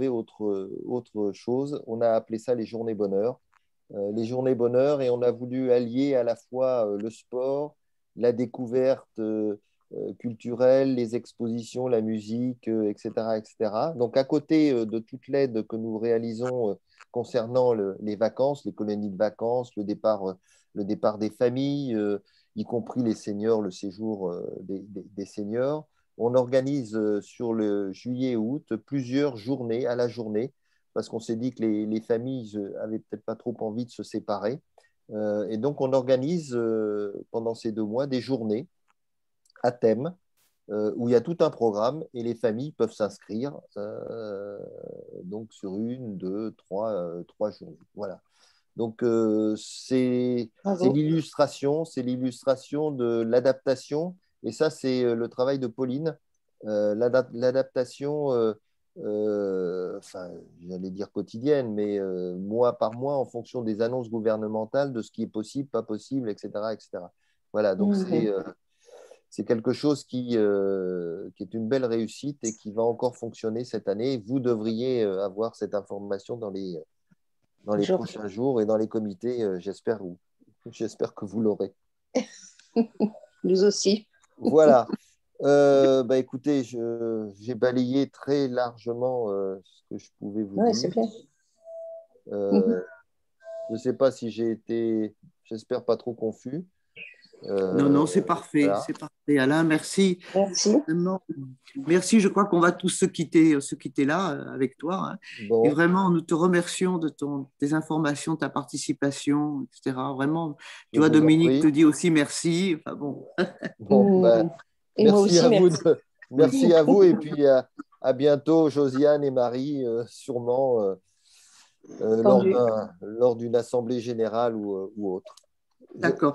autre chose. On a appelé ça les journées bonheur. Les journées bonheur, et on a voulu allier à la fois le sport, la découverte culturelle, les expositions, la musique, etc., etc. Donc, à côté de toute l'aide que nous réalisons concernant les vacances, les colonies de vacances, le départ des familles, y compris les seniors, le séjour des seniors, on organise sur le juillet-août plusieurs journées à la journée, parce qu'on s'est dit que les familles avaient peut-être pas trop envie de se séparer. Et donc, on organise pendant ces 2 mois des journées à thème où il y a tout un programme, et les familles peuvent s'inscrire donc sur 1, 2, 3 journées. Voilà. Donc, c'est l'illustration de l'adaptation. Et ça, c'est le travail de Pauline. L'adaptation, j'allais dire quotidienne, mais mois par mois, en fonction des annonces gouvernementales, de ce qui est possible, pas possible, etc., etc. Voilà, donc c'est quelque chose qui est une belle réussite et qui va encore fonctionner cette année. Vous devriez avoir cette information dans les prochains jours, et dans les comités, j'espère que vous l'aurez. Nous aussi. Voilà. Écoutez, j'ai balayé très largement ce que je pouvais vous dire. C'est bien. Je ne sais pas si j'ai été, j'espère, pas trop confus. Non, c'est parfait, voilà. C'est parfait. Alain, merci. Merci, je crois qu'on va tous se quitter là avec toi. Hein. Bon. Et vraiment, nous te remercions de tes informations, de ta participation, etc. Vraiment, tu vois, Dominique te dit aussi merci. Enfin, bon. Merci à vous. Merci à vous, et puis à bientôt, Josiane et Marie, sûrement lors d'une assemblée générale ou autre. D'accord.